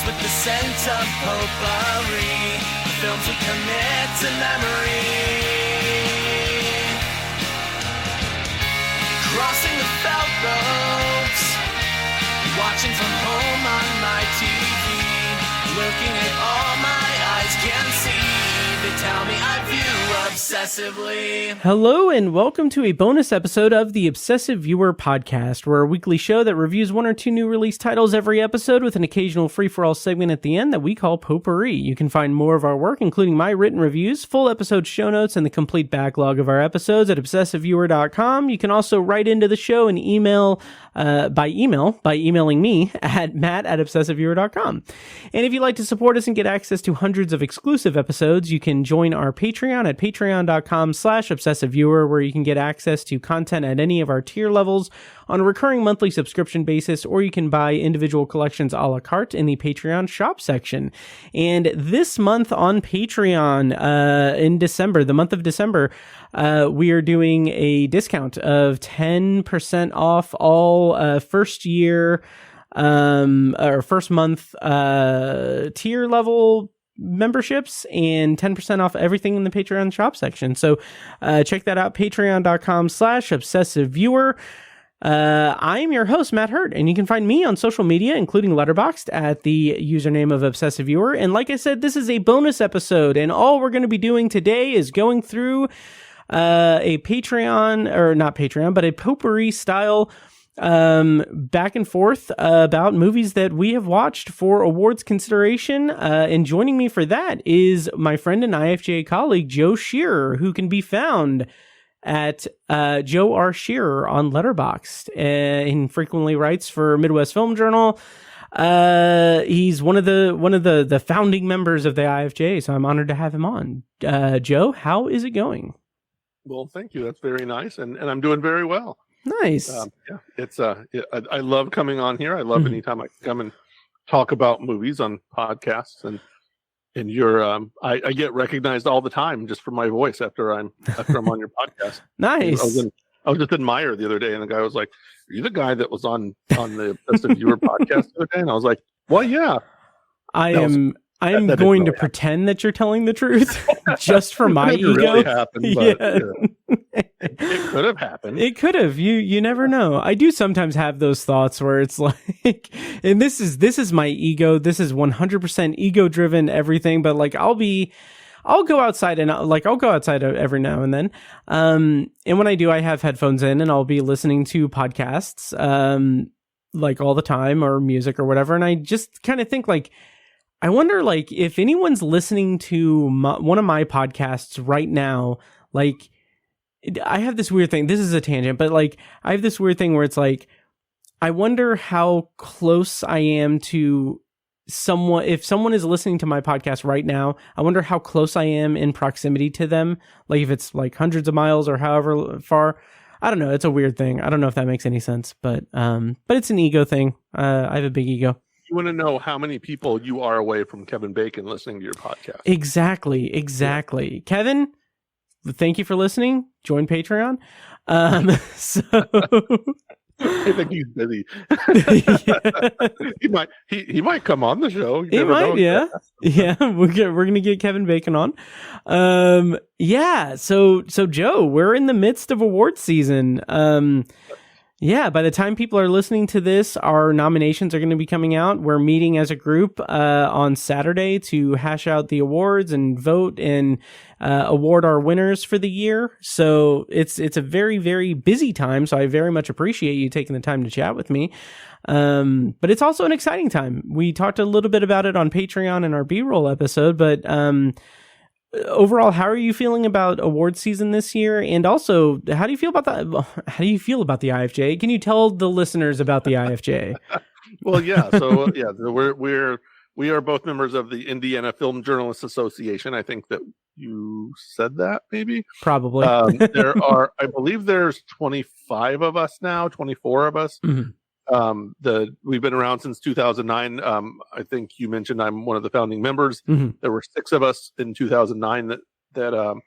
Laced with the scent of potpourri, the films we commit to memory. Crossing the felt ropes, watching from home on my TV, looking at all my eyes can see. They tell me I view obsessively. Hello and welcome to a bonus episode of the Obsessive Viewer podcast. We're a weekly show that reviews one or two new release titles every episode with an occasional free-for-all segment at the end that we call Potpourri. You can find more of our work, including my written reviews, full episode show notes, and the complete backlog of our episodes at obsessiveviewer.com. You can also write into the show and by emailing me at matt@obsessiveviewer.com. And if you'd like to support us and get access to hundreds of exclusive episodes, you can join our Patreon at patreon.com/obsessiveviewer, where you can get access to content at any of our tier levels on a recurring monthly subscription basis, or you can buy individual collections a la carte in the Patreon shop section. And this month on Patreon, in December, the month of December, we are doing a discount of 10% off all first year or first month tier level memberships, and 10% off everything in the Patreon shop section. So check that out, patreon.com/obsessiveviewer. I'm your host, Matt Hurd, and you can find me on social media, including Letterboxd, at the username of Obsessive Viewer. And like I said, this is a bonus episode, and all we're going to be doing today is going through a Patreon, or not Patreon, but a potpourri style back and forth about movies that we have watched for awards consideration. And joining me for that is my friend and IFJA colleague, Joe Shearer, who can be found at Joe R. Shearer on Letterboxd, and frequently writes for Midwest Film Journal. He's one of the founding members of the IFJA, so I'm honored to have him on. Joe, how is it going? Well, thank you. That's very nice, and I'm doing very well. Nice. Yeah, it's I love coming on here. I love anytime I come and talk about movies on podcasts, and you're I get recognized all the time just for my voice after I'm on your podcast. Nice. I was just in Meyer the other day, and the guy was like, "Are you the guy that was on the Obsessive Viewer podcast the other day?" And I was like, "Well, yeah." I am going to pretend that you're telling the truth just for my ego. Really happened, but, yeah. It could have happened. It could have. You never know. I do sometimes have those thoughts where it's like, and this is my ego. This is 100% ego driven everything. But like, I'll go outside every now and then. And when I do, I have headphones in and I'll be listening to podcasts, like all the time, or music or whatever. And I just kind of think like, I wonder, like, if anyone's listening to one of my podcasts right now, like, I have this weird thing. This is a tangent, but, like, I have this weird thing where it's like, I wonder how close I am to someone. If someone is listening to my podcast right now, I wonder how close I am in proximity to them. Like, if it's, like, hundreds of miles or however far. I don't know. It's a weird thing. I don't know if that makes any sense, but it's an ego thing. I have a big ego. You want to know how many people you are away from Kevin Bacon listening to your podcast. Exactly. Yeah. Kevin, thank you for listening. Join Patreon. So I think he's busy. Yeah. He might come on the show. He might, yeah. Yeah, we're gonna get Kevin Bacon on. Yeah. So Joe, we're in the midst of awards season. Yeah, by the time people are listening to this, our nominations are going to be coming out. We're meeting as a group on Saturday to hash out the awards and vote and award our winners for the year. So it's a very, very busy time. So I very much appreciate you taking the time to chat with me. But it's also an exciting time. We talked a little bit about it on Patreon in our B-roll episode, but overall, how are you feeling about award season this year? And also, how do you feel about the IFJA? Can you tell the listeners about the IFJA? Well, yeah. So we are both members of the Indiana Film Journalists Association. I think that you said that, maybe. Probably. I believe there's 25 of us now, 24 of us. Mm-hmm. We've been around since 2009. I think you mentioned I'm one of the founding members. Mm-hmm. There were 6 of us in 2009 that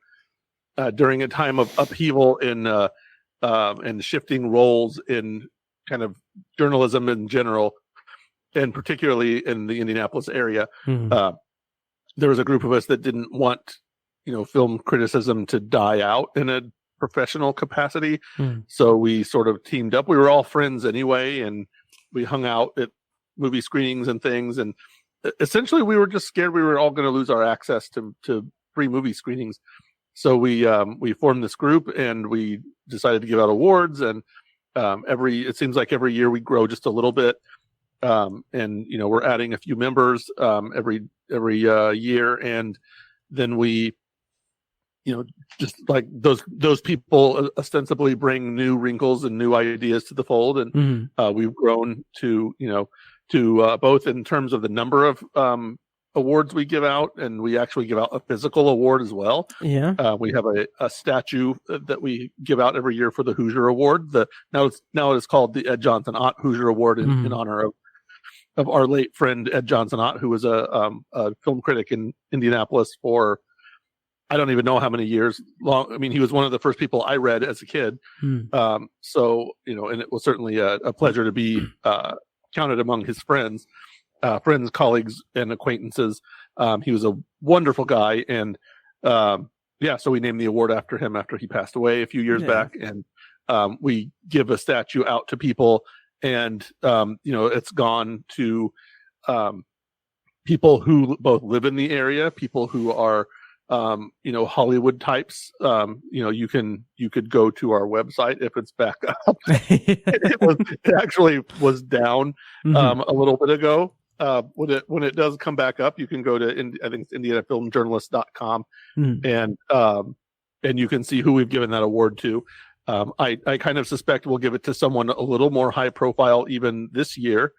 during a time of upheaval and shifting roles in kind of journalism in general, and particularly in the Indianapolis area, Mhm. there was a group of us that didn't want, film criticism to die out in a professional capacity. Mhm. So we sort of teamed up. We were all friends anyway, and we hung out at movie screenings and things. And essentially, we were just scared we were all going to lose our access to free movie screenings. So we formed this group, and we decided to give out awards. And it seems like every year we grow just a little bit. And we're adding a few members every year, and then we just like those people ostensibly bring new wrinkles and new ideas to the fold, and Mhm. we've grown to both in terms of the number of awards we give out, and we actually give out a physical award as well. Yeah. We have a statue that we give out every year for the Hoosier Award. Now it's called the Ed Johnson Ott Hoosier Award in honor of our late friend Ed Johnson Ott, who was a film critic in Indianapolis for I don't even know how many years long. I mean, he was one of the first people I read as a kid. So, and it was certainly a pleasure to be counted among his friends, colleagues, and acquaintances. He was a wonderful guy. And so we named the award after him after he passed away a few years back. And we give a statue out to people. And, it's gone to people who both live in the area, people who are Hollywood types. You could go to our website if it's back up. It actually was down a little bit ago. When it does come back up, you can go to I think it's indianafilmjournalist.com and you can see who we've given that award to. I kind of suspect we'll give it to someone a little more high profile even this year.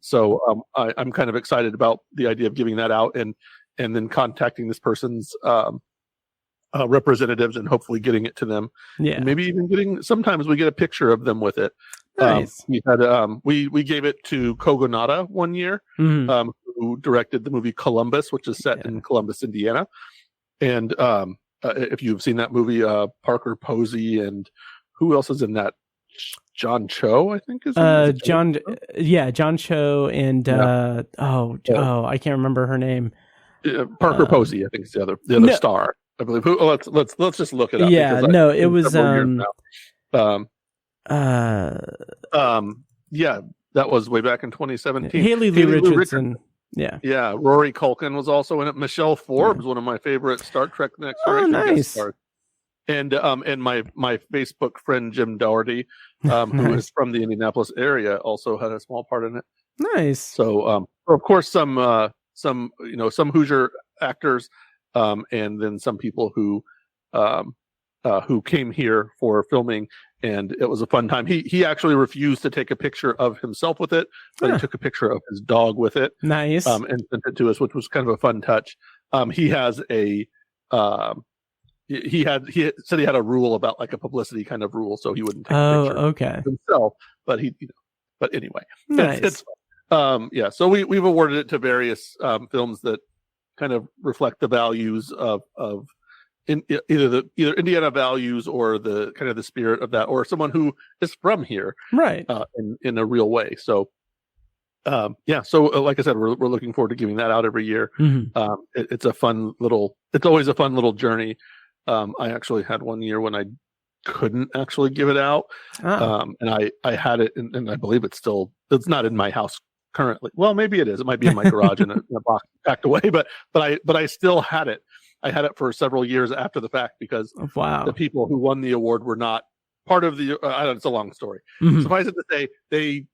So I'm kind of excited about the idea of giving that out and then contacting this person's representatives and hopefully getting it to them. Yeah. And maybe even sometimes we get a picture of them with it. Nice. We had we gave it to Kogonada one year, who directed the movie Columbus, which is set in Columbus, Indiana. And if you've seen that movie, Parker Posey and who else is in that? John Cho, I think is John Cho and I can't remember her name. Parker Posey, I think is the other star, I believe. Let's just look it up. Yeah, no, it was that was way back in 2017. Haley Lou Richardson. Yeah, Rory Culkin was also in it. Michelle Forbes, one of my favorite Star Trek Next Generation guest stars. And my Facebook friend Jim Dougherty, who is from the Indianapolis area, also had a small part in it. Nice. So of course some Hoosier actors, and then some people who came here for filming, and it was a fun time. He actually refused to take a picture of himself with it, but he took a picture of his dog with it. Nice. And sent it to us, which was kind of a fun touch. He has a he said he had a rule about like a publicity kind of rule, so he wouldn't take a picture of himself. But but anyway, nice. So we've awarded it to various films that kind of reflect the values of either Indiana values or the kind of the spirit of that, or someone who is from here, right? In a real way. So so like I said, we're looking forward to giving that out every year. It's always a fun little journey. I actually had one year when I couldn't actually give it out, and I had it, and I believe it's not in my house currently. Well, maybe it is. It might be in my garage in a box packed away, but I still had it. I had it for several years after the fact because the people who won the award were not part of the. It's a long story. Suffice it to say, they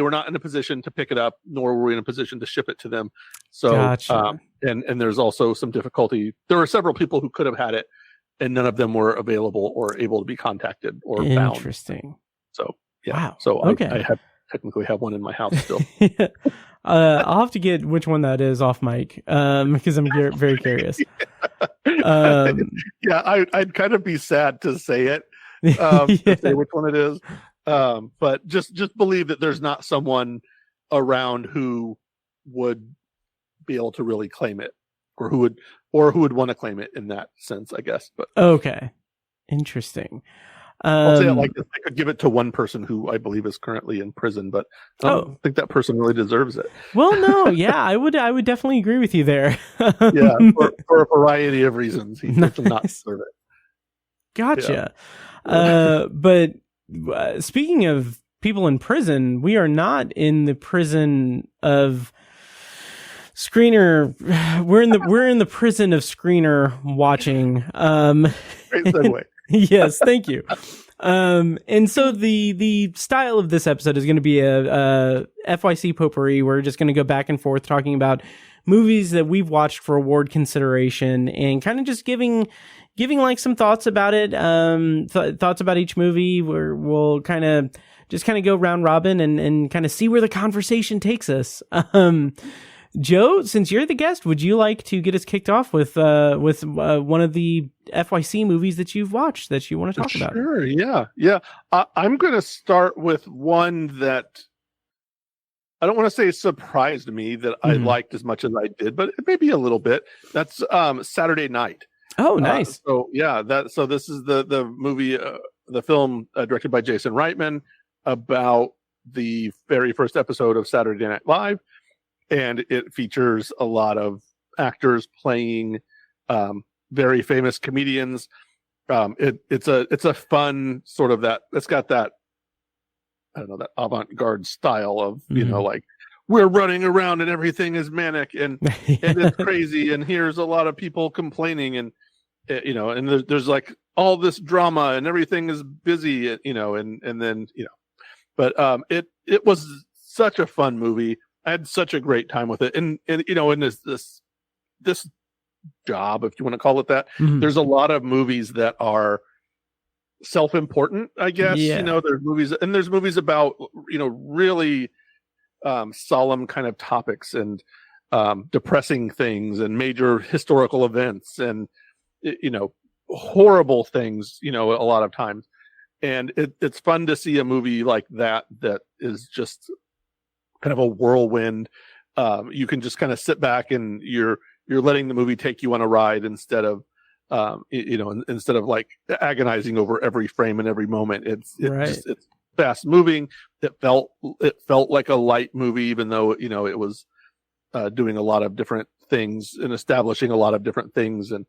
were not in a position to pick it up, nor were we in a position to ship it to them. So, gotcha. And there's also some difficulty. There were several people who could have had it, and none of them were available or able to be contacted or found. Interesting. So yeah. Wow. So I technically have one in my house still. I'll have to get which one that is off mic because I'm very curious. I'd kind of be sad to say it, to say which one it is, but just believe that there's not someone around who would be able to really claim it, or who would want to claim it in that sense, I guess. But okay, interesting. I'll say it like this. I could give it to one person who I believe is currently in prison, but I don't think that person really deserves it. Well, no, yeah, I would definitely agree with you there. Yeah, for a variety of reasons, he does not deserve it. Gotcha. Yeah. But speaking of people in prison, we are not in the prison of screener. We're in the prison of screener watching. Great segue. Yes, thank you. And so the style of this episode is going to be a FYC Potpourri. We're just going to go back and forth talking about movies that we've watched for award consideration and kind of just giving like some thoughts about it, thoughts about each movie, where we'll kind of go round robin and kind of see where the conversation takes us. Joe, since you're the guest, would you like to get us kicked off with one of the FYC movies that you've watched that you want to talk about? Sure, yeah. I'm going to start with one that I don't want to say surprised me that I liked as much as I did, but maybe a little bit. That's Saturday Night. Oh, nice. So this is the movie, the film directed by Jason Reitman about the very first episode of Saturday Night Live. And it features a lot of actors playing very famous comedians. It's a fun sort of that. It's got that, I don't know, that avant-garde style of like we're running around and everything is manic and it's crazy and here's a lot of people complaining and and there's like all this drama and everything is busy and then but it was such a fun movie. I had such a great time with it. And in this job, if you want to call it that, there's a lot of movies that are self-important, I guess. Yeah. There's movies about, really solemn kind of topics and depressing things and major historical events and, horrible things, a lot of times. And it's fun to see a movie like that is just kind of a whirlwind. You can just kind of sit back and you're letting the movie take you on a ride instead of instead of like agonizing over every frame and every moment. It's fast moving. It felt like a light movie, even though it was doing a lot of different things and establishing a lot of different things. And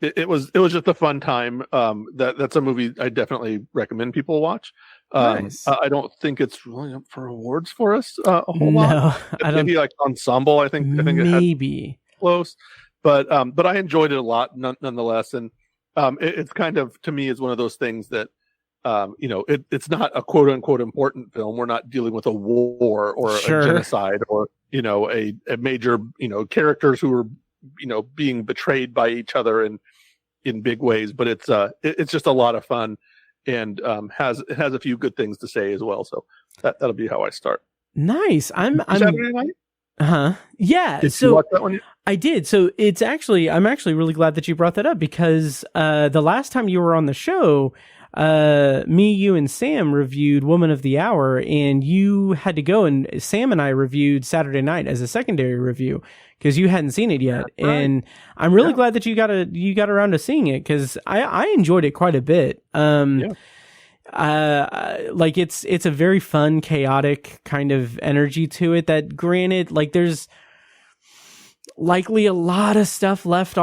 it was just a fun time. That's a movie I definitely recommend people watch. Nice. I don't think it's really up for awards for us a whole lot. Maybe like ensemble. I think maybe it had close, but I enjoyed it a lot nonetheless. And it's kind of, to me, is one of those things that it's not a quote unquote important film. We're not dealing with a war or a genocide or a major characters who are being betrayed by each other in big ways, but it's just a lot of fun and has a few good things to say as well. So that'll be how I start. Nice. I'm Saturday Night? Yeah. Did you watch that one yet? I did. So I'm actually really glad that you brought that up because the last time you were on the show, me, you, and Sam reviewed Woman of the Hour, and you had to go, and Sam and I reviewed Saturday Night as a secondary review because you hadn't seen it yet. Right. And I'm really glad that you got around to seeing it because I enjoyed it quite a bit. Like it's a very fun, chaotic kind of energy to it that, granted, like there's likely a lot of stuff left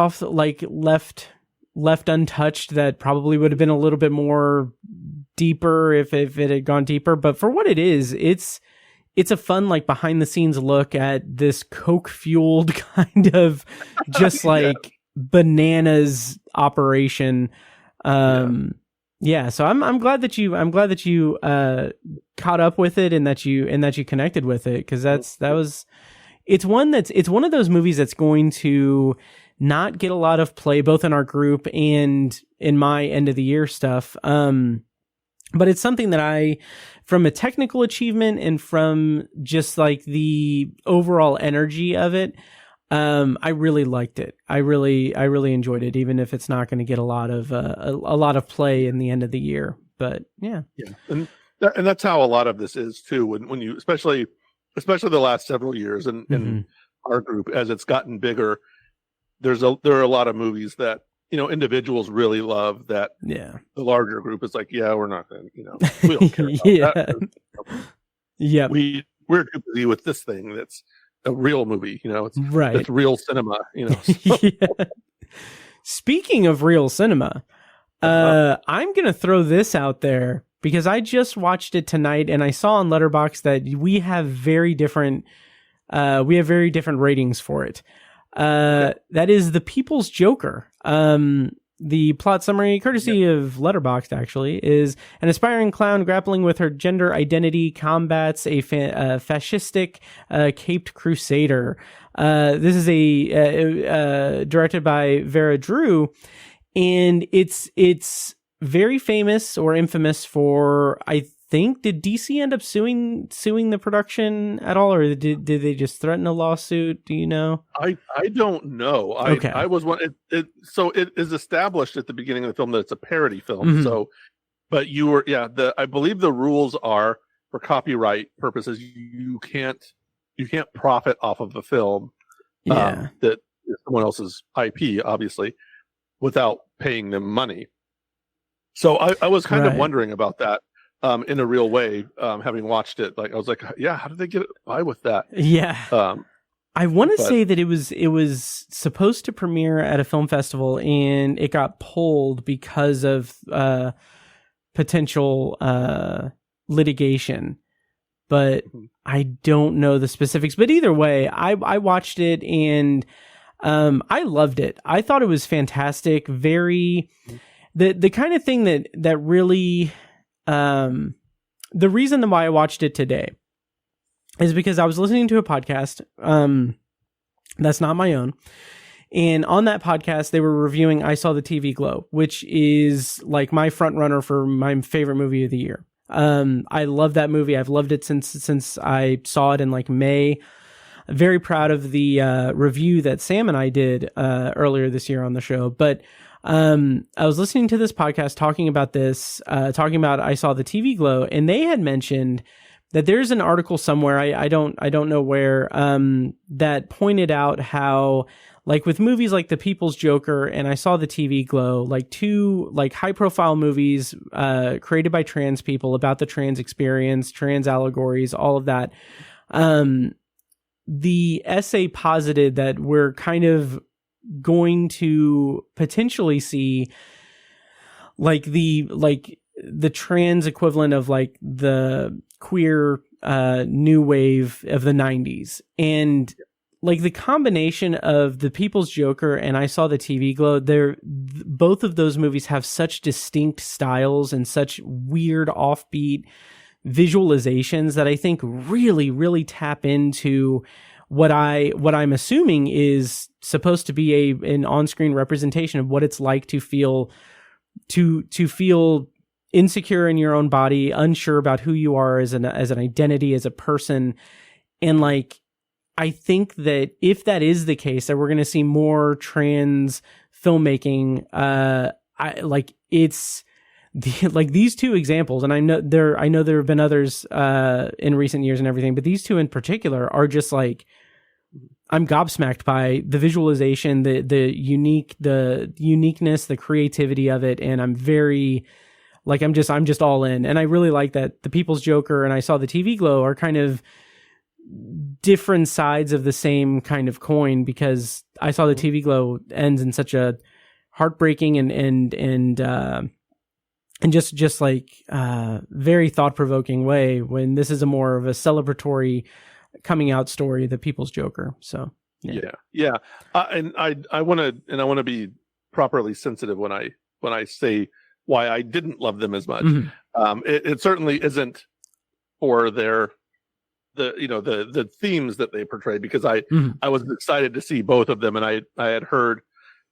untouched that probably would have been a little bit more deeper if it had gone deeper. But for what it is, it's a fun, like, behind the scenes look at this Coke fueled kind of just like bananas operation. So I'm glad that you caught up with it and that you connected with it, because it's one of those movies that's going to not get a lot of play both in our group and in my end of the year stuff. But it's something that from a technical achievement and from just like the overall energy of it, I really liked it. I really enjoyed it, even if it's not going to get a lot of play in the end of the year. But yeah. And that's how a lot of this is too. When you, especially the last several years in our group, as it's gotten bigger, there are a lot of movies that individuals really love that. Yeah. The larger group is like, yeah, we're not going to, we don't care about that. Yeah. We're too busy with this thing that's a real movie, it's right. It's real cinema, Yeah. Speaking of real cinema, I'm going to throw this out there because I just watched it tonight and I saw on Letterboxd that we have very different ratings for it. That is The People's Joker. The plot summary, courtesy of Letterboxd, actually, is an aspiring clown grappling with her gender identity combats a fascistic caped crusader. This is directed by Vera Drew, and it's very famous or infamous for, I think, did DC end up suing the production at all, or did they just threaten a lawsuit? Do you know? I don't know. Okay. I was one. So it is established at the beginning of the film that it's a parody film. So, but I believe the rules are for copyright purposes. You can't profit off of the film. That is someone else's IP, obviously, without paying them money. So I was kind of wondering about that. In a real way, having watched it, I was like, yeah, how did they get by with that? Yeah. I want to say that it was supposed to premiere at a film festival and it got pulled because of potential litigation, but I don't know the specifics. But either way, I watched it and I loved it. I thought it was fantastic. Very the kind of thing that really. The reason why I watched it today is because I was listening to a podcast, that's not my own. And on that podcast, they were reviewing I Saw the TV Glow, which is like my front runner for my favorite movie of the year. I love that movie. I've loved it since I saw it in May. Very proud of the review that Sam and I did earlier this year on the show. But I was listening to this podcast talking about I Saw the TV Glow, and they had mentioned that there's an article somewhere, I don't know where, that pointed out how, with movies like The People's Joker and I Saw the TV Glow, two high profile movies created by trans people about the trans experience, trans allegories, all of that. The essay posited that we're kind of going to potentially see the trans equivalent of the queer new wave of the 90s, and the combination of The People's Joker and I Saw the TV Glow, both of those movies have such distinct styles and such weird offbeat visualizations that I think really, really tap into what I'm assuming is supposed to be an on-screen representation of what it's like to feel insecure in your own body, unsure about who you are as an identity, as a person. And I think that if that is the case, that we're going to see more trans filmmaking. It's these two examples, and I know there have been others in recent years and everything, but these two in particular are just I'm gobsmacked by the visualization, the uniqueness, the creativity of it, and I'm very I'm just all in. And I really like that The People's Joker and I Saw the TV Glow are kind of different sides of the same kind of coin, because I Saw the TV Glow ends in such a heartbreaking and just very thought-provoking way, when this is a more of a celebratory coming out story, The People's Joker. So yeah. And I want to be properly sensitive when I say why I didn't love them as much. It certainly isn't for the themes that they portray, because I was excited to see both of them, and I had heard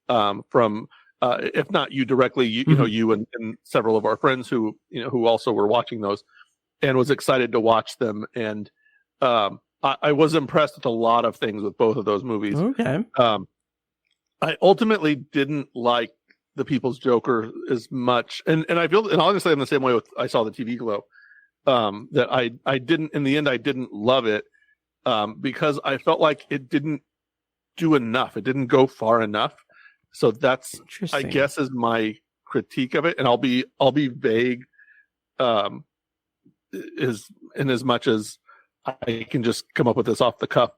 from if not you directly, you and several of our friends who also were watching those, and was excited to watch them. And I was impressed with a lot of things with both of those movies. Okay. I ultimately didn't like The People's Joker as much, and I feel, and honestly, I'm the same way with I Saw the TV Glow. That I didn't, in the end, I didn't love it because I felt like it didn't do enough. It didn't go far enough So that's, Interesting. I guess, is my critique of it, and I'll be vague, is in as much as I can just come up with this off the cuff.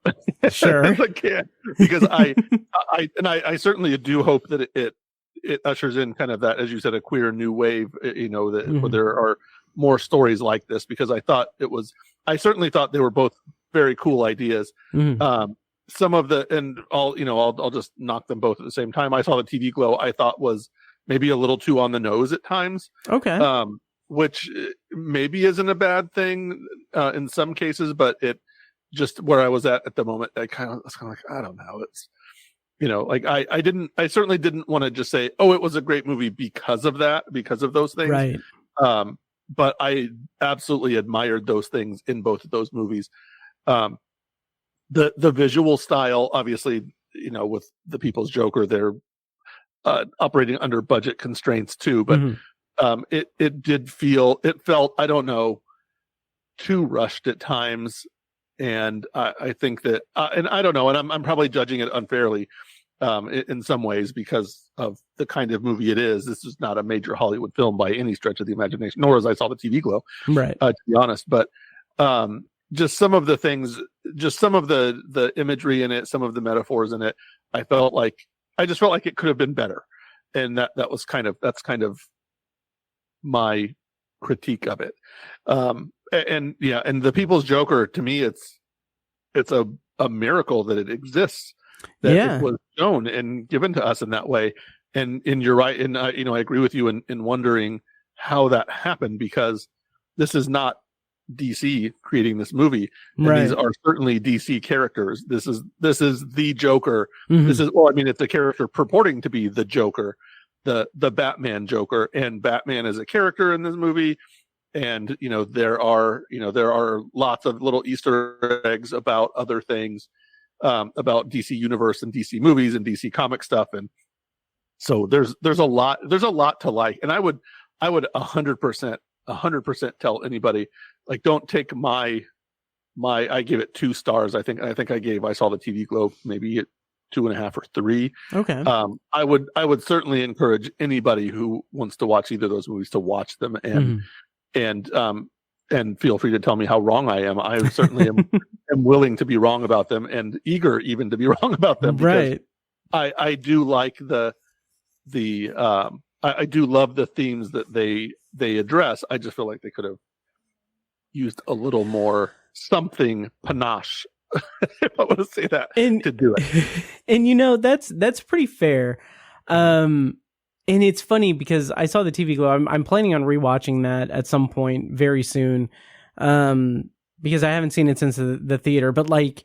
Sure. I can, because I certainly do hope that it ushers in kind of that, as you said, a queer new wave, that where there are more stories like this, because I certainly thought they were both very cool ideas. Some of the, and I'll just knock them both at the same time. I saw the TV Glow, I thought was maybe a little too on the nose at times. Okay. Which maybe isn't a bad thing in some cases, but it just, where I was at the moment, I was kind of like, I don't know. It's, like I certainly didn't want to just say, oh, it was a great movie because of those things. Right. But I absolutely admired those things in both of those movies. The visual style, obviously, with The People's Joker, they're operating under budget constraints too, but it felt, I don't know, too rushed at times. And I think that, and I don't know, and I'm probably judging it unfairly in some ways because of the kind of movie it is. This is not a major Hollywood film by any stretch of the imagination, nor as I saw the TV Glow, right? To be honest, but just some of the things, just some of the imagery in it, some of the metaphors in it, I just felt like it could have been better, and that's kind of my critique of it. And The People's Joker, to me, it's a miracle that it exists, that it was shown and given to us in that way. And you're right, and I agree with you in wondering how that happened, because this is not DC creating this movie. And right. These are certainly DC characters. This is the Joker. This is, well, I mean, it's a character purporting to be the Joker, the Batman Joker, and Batman is a character in this movie. And there are lots of little Easter eggs about other things, about DC Universe and DC movies and DC comic stuff, and so there's a lot to like. And I would 100% tell anybody, like, don't take my I gave it 2 stars. I think I saw the TV Glow maybe at 2.5 or 3. Okay. I would certainly encourage anybody who wants to watch either of those movies to watch them, and feel free to tell me how wrong I am. I certainly am willing to be wrong about them, and eager even to be wrong about them. Right. I do like I do love the themes that they address. I just feel like they could have used a little more something panache, if I want to say that, to do it. And that's pretty fair. And it's funny because I saw the TV Glow. I'm planning on rewatching that at some point very soon, because I haven't seen it since the theater. But like,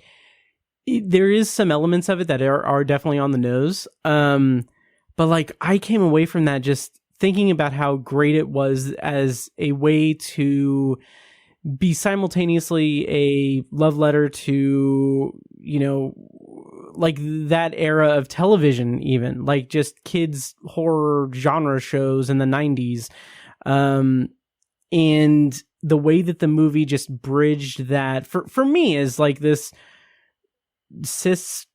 there is some elements of it that are definitely on the nose. But like, I came away from that just thinking about how great it was as a way to be simultaneously a love letter to, like that era of television, even like just kids horror genre shows in the 90s. And the way that the movie just bridged that for me is like this cis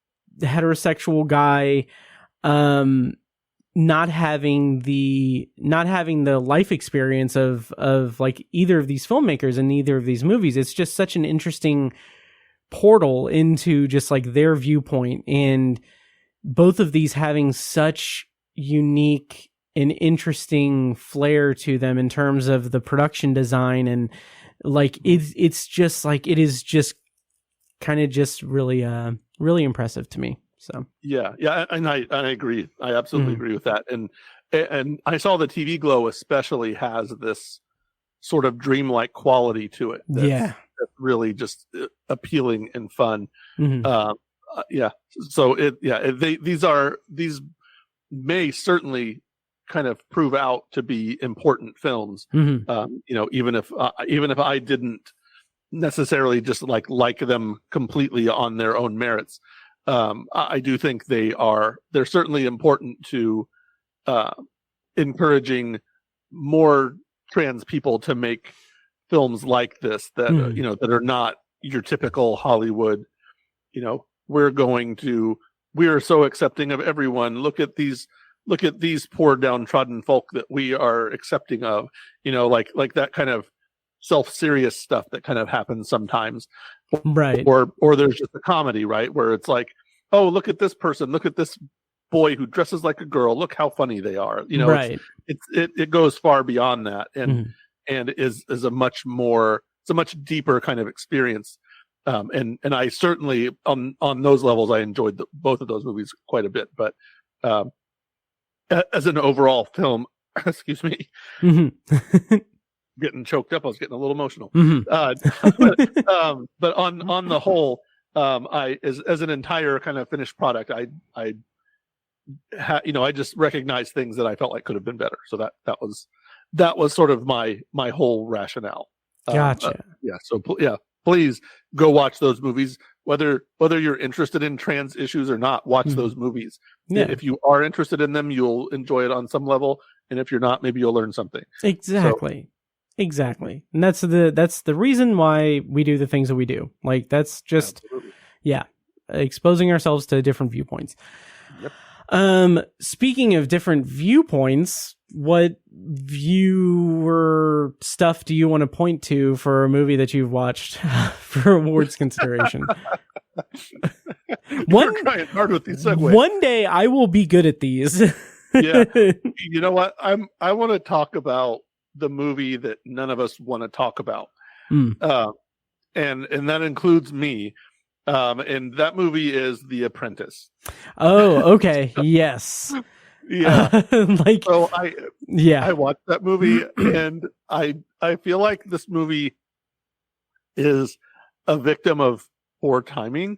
heterosexual guy, not having the life experience of like either of these filmmakers in either of these movies. It's just such an interesting portal into just like their viewpoint, and both of these having such unique and interesting flair to them in terms of the production design, and like it's just like, it is just kind of just really really impressive to me. So yeah, and I agree. I absolutely agree with that. And I saw the TV Glow especially has this sort of dreamlike quality to it. That's really just appealing and fun. So these may certainly kind of prove out to be important films. Even if I didn't necessarily just like them completely on their own merits. I do think they're certainly important to encouraging more trans people to make films like this that that are not your typical Hollywood. We're going to we are so accepting of everyone. Look at these poor downtrodden folk that we are accepting of, like that kind of self-serious stuff that kind of happens sometimes. Right. Or there's just a comedy, right? Where it's like, oh, look at this person, look at this boy who dresses like a girl, look how funny they are. Right. It goes far beyond that, and is a much deeper kind of experience. And I certainly on those levels I enjoyed both of those movies quite a bit. But as an overall film, excuse me, getting choked up. I was getting a little emotional. But on the whole, I as an entire kind of finished product, I just recognized things that I felt like could have been better. So that was sort of my whole rationale. Gotcha. Please go watch those movies. Whether you're interested in trans issues or not, watch those movies. Yeah. If you are interested in them, you'll enjoy it on some level, and if you're not, maybe you'll learn something. Exactly. Exactly. And that's the reason why we do the things that we do. Like, that's just exposing ourselves to different viewpoints. Yep. Speaking of different viewpoints, what viewer stuff do you want to point to for a movie that you've watched for awards consideration? You're trying hard with these segues. One day I will be good at these. Yeah. You know what? I want to talk about the movie that none of us want to talk about. And that includes me. And that movie is The Apprentice. Oh, okay. Yes. Yeah. So I watched that movie, and I feel like this movie is a victim of poor timing.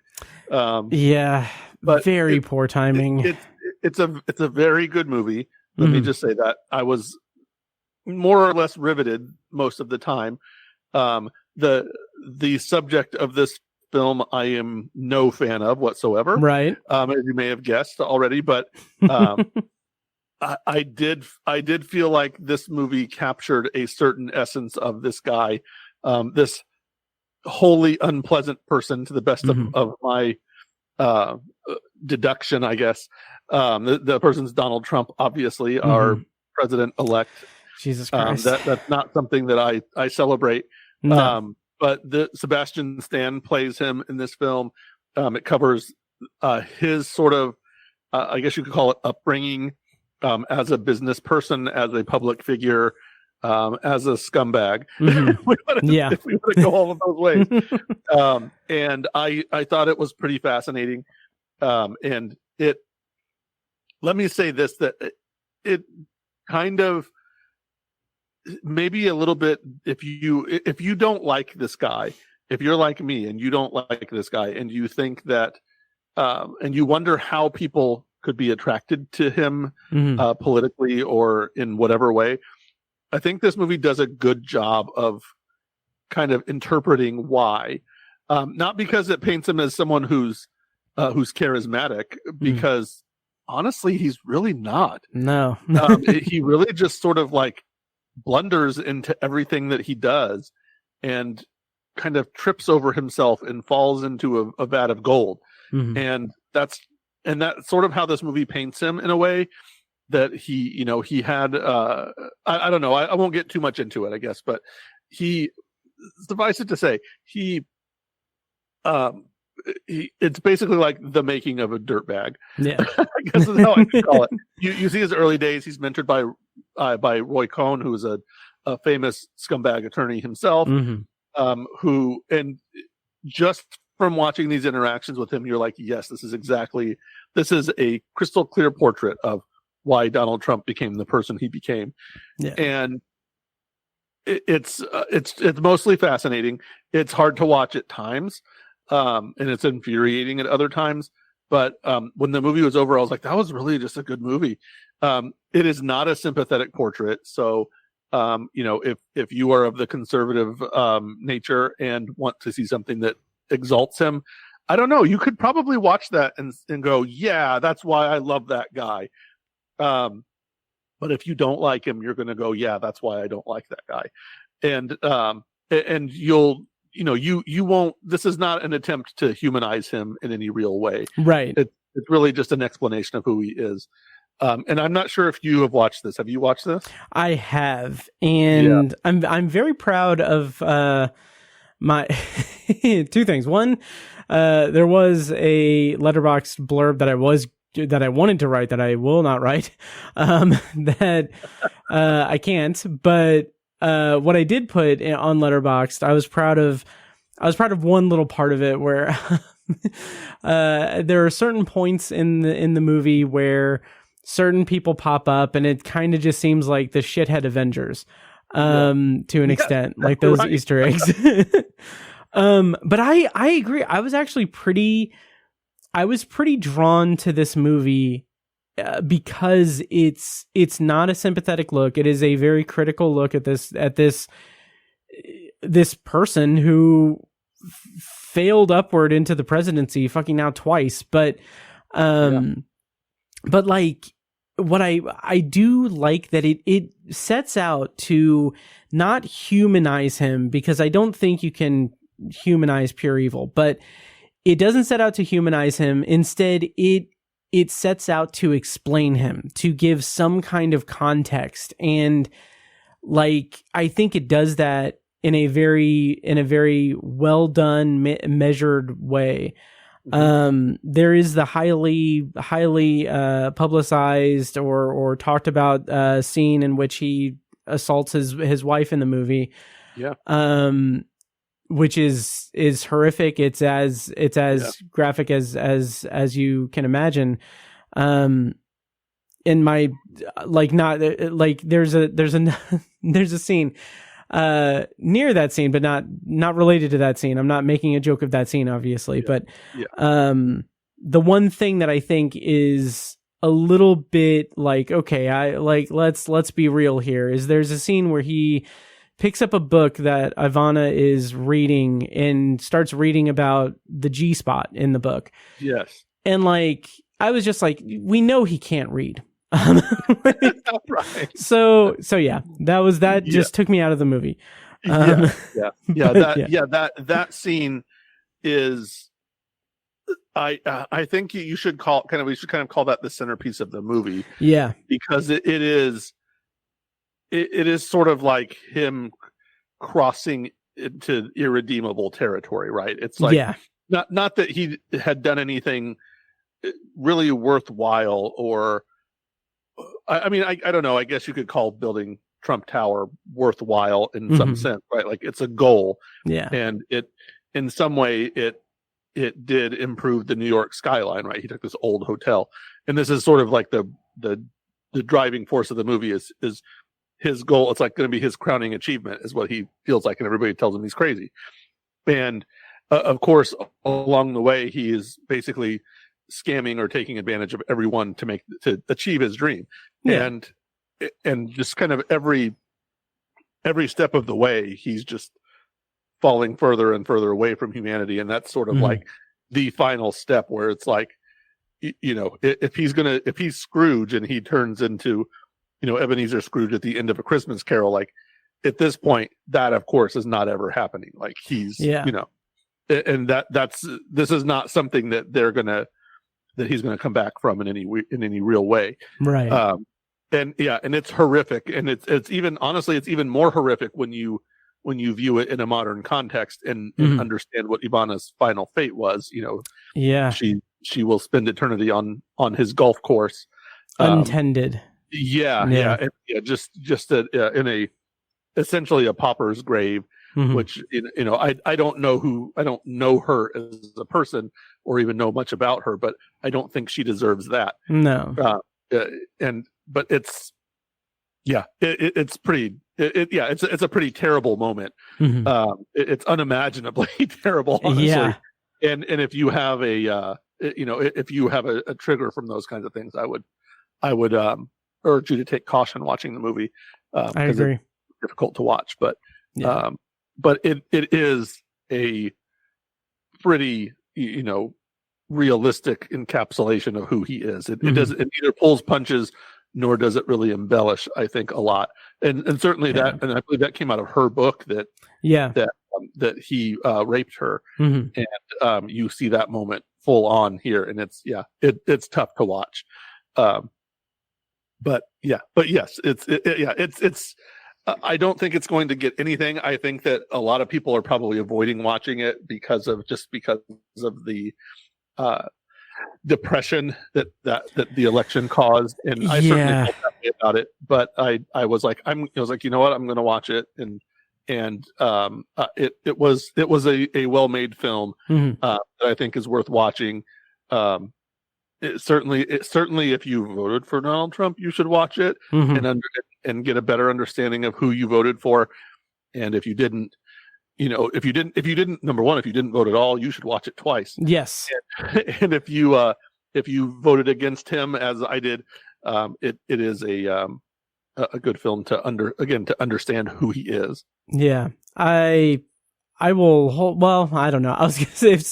But very poor timing. It's a very good movie. Let me just say that I was more or less riveted most of the time. The subject of this film I am no fan of whatsoever. Right. As you may have guessed already, but I did feel like this movie captured a certain essence of this guy, this wholly unpleasant person, to the best of my deduction, I guess. The person's Donald Trump, obviously, our president-elect. Jesus Christ. That's not something that I celebrate. No. But Sebastian Stan plays him in this film. It covers his sort of, I guess you could call it, upbringing as a business person, as a public figure, as a scumbag. If we want to go all of those ways. And I thought it was pretty fascinating. And let me say this, that it kind of, maybe a little bit, if you don't like this guy, if you're like me and you don't like this guy, and you think that and you wonder how people could be attracted to him politically or in whatever way, I think this movie does a good job of kind of interpreting why. Not because it paints him as someone who's charismatic, because honestly he's really not. No. He really just sort of like blunders into everything that he does and kind of trips over himself and falls into a vat of gold. And that's sort of how this movie paints him, in a way that he had I don't know, I won't get too much into it, I guess, but suffice it to say, it's basically like the making of a dirtbag. Yeah. I guess is how I could call it. You see his early days. He's mentored by Roy Cohn, who is a famous scumbag attorney himself, who, and just from watching these interactions with him, you're like, yes, this is a crystal clear portrait of why Donald Trump became the person he became. Yeah. And it's mostly fascinating. It's hard to watch at times. And it's infuriating at other times. But when the movie was over, I was like, that was really just a good movie. It is not a sympathetic portrait. So, if you are of the conservative nature and want to see something that exalts him, I don't know, you could probably watch that and go, yeah, that's why I love that guy. But if you don't like him, you're going to go, yeah, that's why I don't like that guy. And you'll, you won't, this is not an attempt to humanize him in any real way. Right. it's really just an explanation of who he is. And I'm not sure if you have watched this. Have you watched this? I have, and I'm very proud of my two things. One, there was a Letterboxd blurb that I wanted to write that I will not write, that I can't. But what I did put on Letterboxd, I was proud of one little part of it where there are certain points in the movie where certain people pop up, and it kind of just seems like the shithead Avengers, to an extent, like those right. Easter eggs. But I agree. I was pretty drawn to this movie because it's not a sympathetic look. It is a very critical look at this person who failed upward into the presidency fucking now twice. But but like, what I do like that it sets out to not humanize him, because I don't think you can humanize pure evil, but it doesn't set out to humanize him. Instead, it sets out to explain him, to give some kind of context. And like, I think it does that in a very well done, measured way. There is the highly publicized or talked about scene in which he assaults his wife in the movie. Yeah. Which is horrific. It's as graphic as you can imagine. In my there's a scene near that scene, but not related to that scene. I'm not making a joke of that scene, obviously, but the one thing that I think is a little bit like, okay, let's be real here, is there's a scene where he picks up a book that Ivana is reading and starts reading about the G-spot in the book. Yes. And like, I was just like, we know he can't read. Right. So yeah, that just took me out of the movie. That scene is, I think we should call that the centerpiece of the movie. Yeah, because it is sort of like him crossing into irredeemable territory, right? It's like, not that he had done anything really worthwhile, or I mean, I don't know. I guess you could call building Trump Tower worthwhile in some sense, right? Like, it's a goal. Yeah. And it, in some way, it did improve the New York skyline, right? He took this old hotel, and this is sort of like the driving force of the movie is his goal. It's like going to be his crowning achievement, is what he feels like, and everybody tells him he's crazy. And of course, along the way, he is basically scamming or taking advantage of everyone to achieve his dream. Yeah. And just kind of every step of the way, he's just falling further and further away from humanity. And that's sort of like the final step, where it's like, if he's Scrooge and he turns into, Ebenezer Scrooge at the end of A Christmas Carol, like, at this point, that of course is not ever happening. Like, he's, and this is not something that he's going to come back from in any real way. Right. And it's horrific. And it's even, honestly, it's even more horrific when you view it in a modern context and understand what Ivana's final fate was. She will spend eternity on his golf course. Untended. Just in essentially a pauper's grave. Which, I don't know her as a person or even know much about her, but I don't think she deserves that. No. But it's a pretty terrible moment. It's unimaginably terrible, honestly. Yeah. And if you have a trigger from those kinds of things, I would urge you to take caution watching the movie. I agree. It's difficult to watch, but it is a pretty, realistic encapsulation of who he is. It neither pulls punches nor does it really embellish, I think, a lot. And certainly that, and I believe that came out of her book that he raped her. And you see that moment full on here, and it's tough to watch. But yes, it's. I don't think it's going to get anything. I think that a lot of people are probably avoiding watching it because of the depression that the election caused, and I certainly felt that way about it. But I was like, you know what, I'm going to watch it, and it was a well-made film that I think is worth watching. Certainly, if you voted for Donald Trump, you should watch it and get a better understanding of who you voted for. And if you didn't, if you didn't, number one, if you didn't vote at all, you should watch it twice. Yes. And if you voted against him, as I did, it is a good film to understand who he is. Yeah, I will hold. Well, I don't know. I was gonna say, if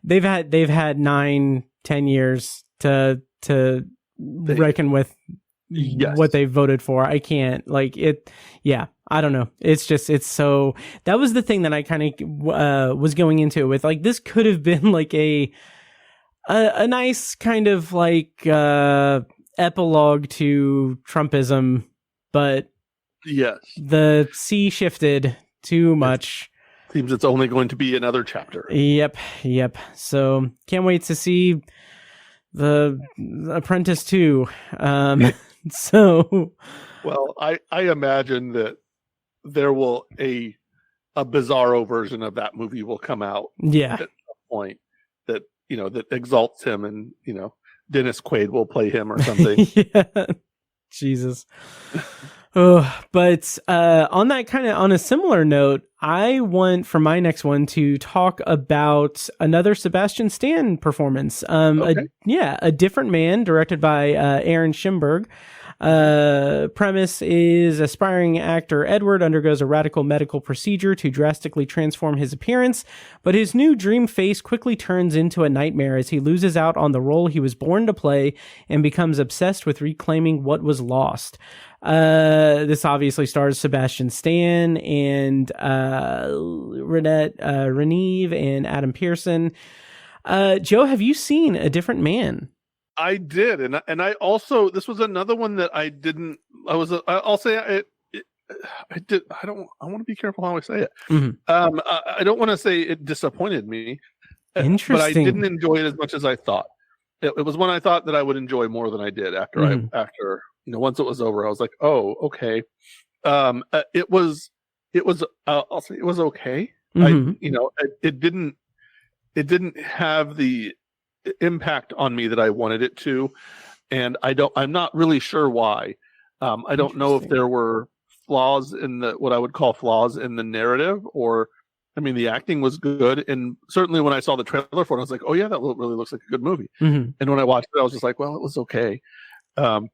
they've had 9-10 years to reckon with what they voted for. I can't it. Yeah, I don't know. It's so, that was the thing that I kind of was going into with, like, this could have been like a nice kind of epilogue to Trumpism, but yes, the sea shifted too much. Seems it's only going to be another chapter. Yep. So can't wait to see the Apprentice 2. So, well, I imagine that there will a bizarro version of that movie will come out. Yeah. At some point that that exalts him, and Dennis Quaid will play him or something. Yeah. Jesus. But on a similar note, I want for my next one to talk about another Sebastian Stan performance. A Different Man, directed by Aaron Schimberg. Premise is aspiring actor Edward undergoes a radical medical procedure to drastically transform his appearance, but his new dream face quickly turns into a nightmare as he loses out on the role he was born to play and becomes obsessed with reclaiming what was lost. This obviously stars Sebastian Stan and Reneve and Adam Pearson. Joe, have you seen A Different Man? I did, and I also, this was another one that I didn't. I'll say it. I did. I want to be careful how I say it. I don't want to say it disappointed me. Interesting, but I didn't enjoy it as much as I thought. It was one I thought that I would enjoy more than I did after once it was over. I was like, oh, okay. It was. I'll say it was okay. It didn't have the impact on me that I wanted it to, and I'm not really sure why. I don't know if there were flaws in what I would call flaws in the narrative, or the acting was good, and certainly when I saw the trailer for it, I was like, oh yeah, that really looks like a good movie. And when I watched it, I was just like, well, it was okay. But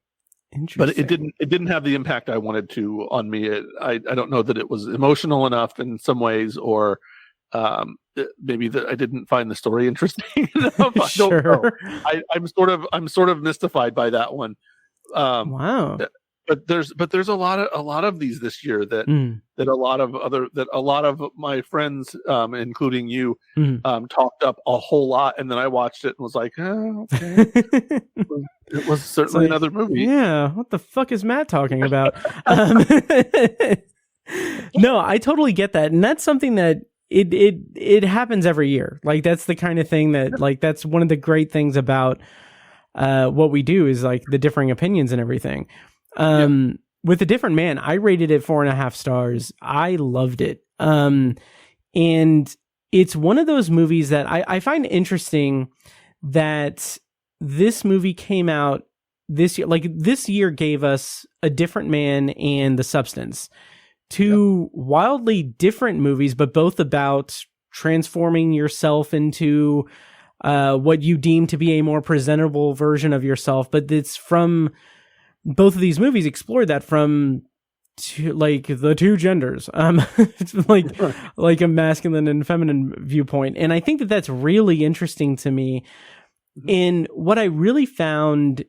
it didn't have the impact I wanted to on me. I don't know that it was emotional enough in some ways, or maybe that I didn't find the story interesting enough. I don't know. I'm sort of mystified by that one. Wow. But there's a lot of these this year that a lot of my friends, including you, talked up a whole lot, and then I watched it and was like, oh, okay. It was certainly another movie. Yeah, what the fuck is Matt talking about? No, I totally get that, and that's something that it happens every year. Like, that's the kind of thing that, like, that's one of the great things about what we do, is like the differing opinions and everything. With A Different Man, I rated it 4.5 stars. I loved it. And it's one of those movies that I find interesting that this movie came out this year. Like, this year gave us A Different Man and The Substance. Two wildly different movies, but both about transforming yourself into what you deem to be a more presentable version of yourself. But it's from both of these movies explored that from the two genders, like a masculine and feminine viewpoint. And I think that that's really interesting to me. And what I really found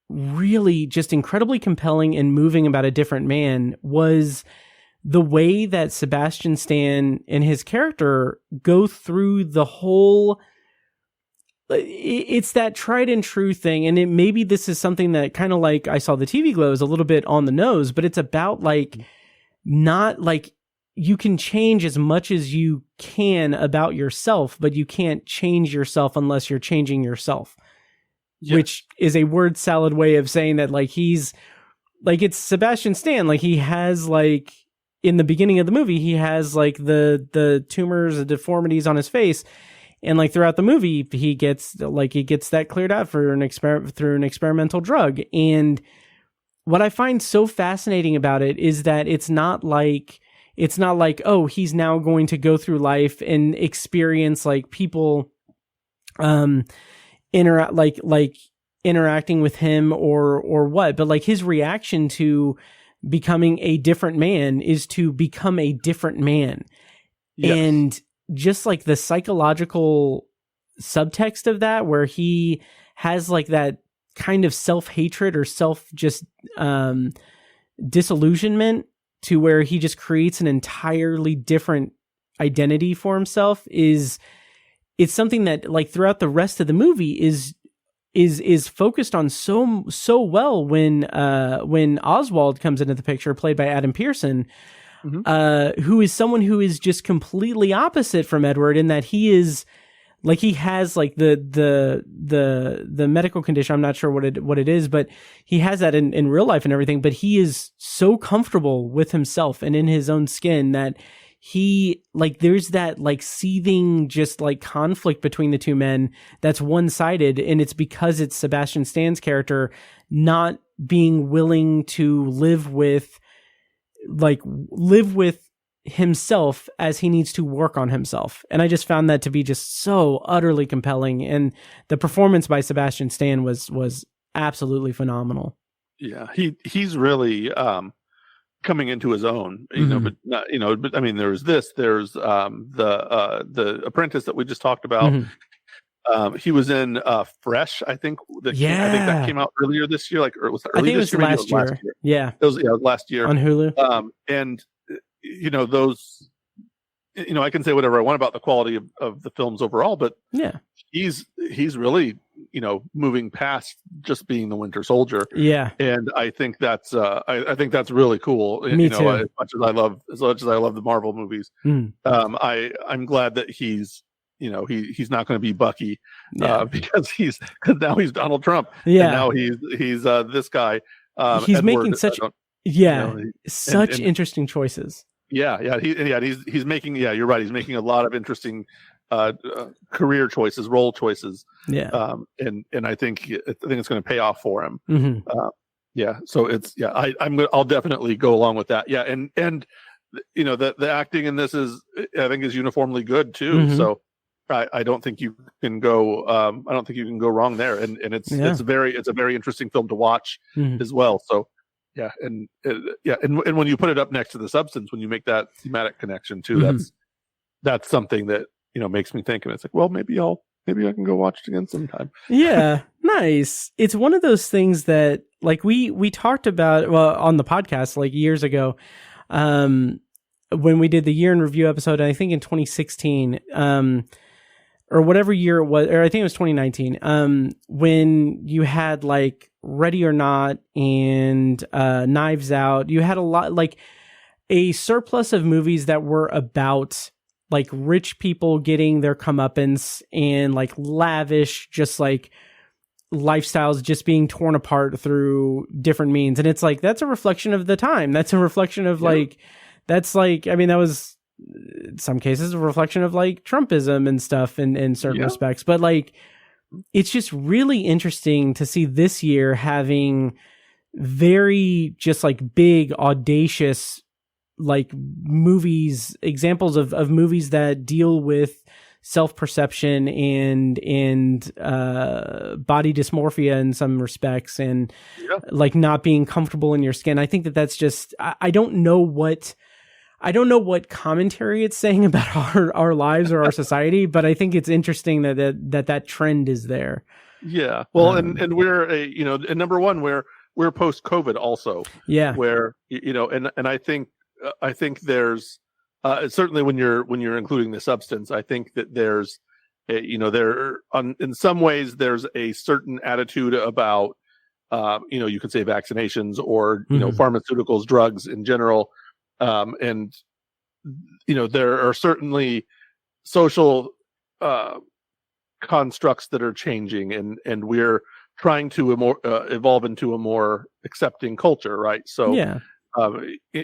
really just incredibly compelling and moving about A Different Man was the way that Sebastian Stan and his character go through the whole it's that tried and true thing. And maybe this is something that kind of like I Saw the TV Glow is a little bit on the nose, but it's about like, not like you can change as much as you can about yourself, but you can't change yourself unless you're changing yourself, which is a word salad way of saying that like he's like, it's Sebastian Stan. Like he has like in the beginning of the movie, he has like the tumors, the deformities on his face. And like throughout the movie, he gets that cleared out for through an experimental drug. And what I find so fascinating about it is that it's not like, oh, he's now going to go through life and experience like people, interacting with him or what, but like his reaction to becoming a different man is to become a different man. Yes. And just like the psychological subtext of that, where he has like that kind of self-hatred or disillusionment to where he just creates an entirely different identity for himself, it's something that like throughout the rest of the movie is focused on so well when Oswald comes into the picture, played by Adam Pearson, who is someone who is just completely opposite from Edward in that he is like, he has like the medical condition. I'm not sure what it is, but he has that in real life and everything, but he is so comfortable with himself and in his own skin that he like, there's that like seething, just like conflict between the two men that's one-sided. And it's because it's Sebastian Stan's character not being willing to live with himself as he needs to work on himself. And I just found that to be just so utterly compelling. And the performance by Sebastian Stan was absolutely phenomenal. Yeah. He's really, coming into his own, but not, but I mean, there's the Apprentice that we just talked about. He was in Fresh, I think. I think that came out earlier this year. Like, or was it early this year? Last year. Yeah, it was last year on Hulu. And those, I can say whatever I want about the quality of the films overall, but he's really moving past just being the Winter Soldier. Yeah, and I think that's I think that's really cool. Me too. As much as I love the Marvel movies, I'm glad that he's he's not going to be Bucky because now he's Donald Trump. Yeah, and now he's this guy. He's Edward, making such such interesting choices. He's making you're right. He's making a lot of interesting career choices, role choices. And I think it's going to pay off for him. So it's I'll definitely go along with that. And the acting in this is uniformly good too. So I don't think you can go wrong there. And it's a very interesting film to watch as well. So and when you put it up next to The Substance, when you make that thematic connection too, that's something that makes me think, and it's like, well, maybe I can go watch it again sometime. Yeah, nice. It's one of those things that like we talked about on the podcast like years ago, when we did the year in review episode, I think in 2016, or whatever year it was, or I think it was 2019, when you had like Ready or Not and Knives Out. You had a lot, like a surplus of movies that were about like rich people getting their comeuppance and like lavish, just like lifestyles just being torn apart through different means. And it's like, that's a reflection of the time. That's a reflection of like, that's like, I mean, that was in some cases a reflection of like Trumpism and stuff in certain respects. But like, it's just really interesting to see this year having very just like big, audacious, like movies, examples of movies that deal with self-perception and body dysmorphia in some respects, and like not being comfortable in your skin. I think that's just, I don't know what commentary it's saying about our lives or our society, but I think it's interesting that trend is there. Yeah. Well, and we're and number one, we're post-COVID also. Yeah. Where, and I think there's certainly when you're including The Substance, I think that there's in some ways there's a certain attitude about, you could say vaccinations or, pharmaceuticals, drugs in general. And, there are certainly social constructs that are changing, and we're trying to evolve into a more accepting culture, right? So, yeah.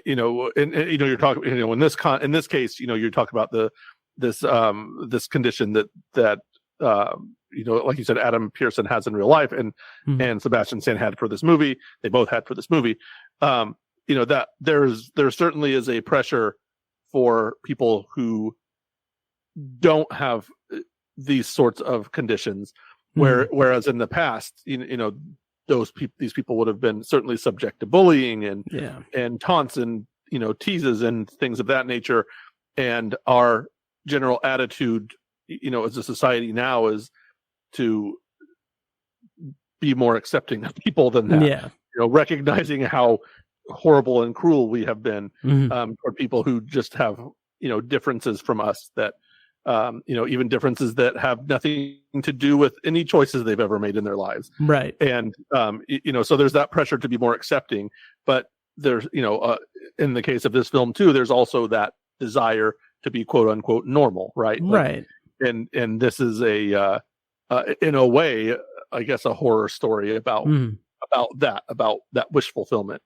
You're talking, in this case, you're talking about this condition that like you said, Adam Pearson has in real life, and Sebastian Stan had for this movie. They both had for this movie. That there certainly is a pressure for people who don't have these sorts of conditions, whereas in the past, these people would have been certainly subject to bullying and taunts and teases and things of that nature. And our general attitude, as a society now, is to be more accepting of people than that. Yeah. Recognizing how horrible and cruel we have been toward people who just have differences from us, that even differences that have nothing to do with any choices they've ever made in their lives. Right. And so there's that pressure to be more accepting, but there's in the case of this film too, there's also that desire to be quote unquote normal, right? Right. And this is in a way, I guess, a horror story about that wish fulfillment,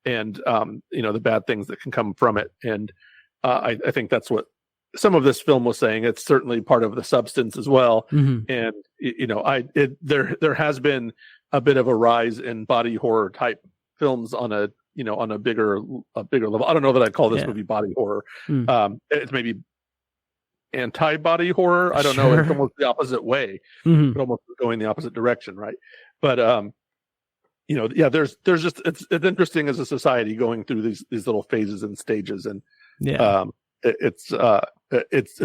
and the bad things that can come from it. And I think that's what some of this film was saying. It's certainly part of the substance as well. And there has been a bit of a rise in body horror type films on a bigger level. I don't know that I'd call this movie body horror. It's maybe anti-body horror. I don't know. It's almost the opposite way. It's almost going the opposite direction, right? But there's just it's interesting as a society going through these little phases and stages, and it's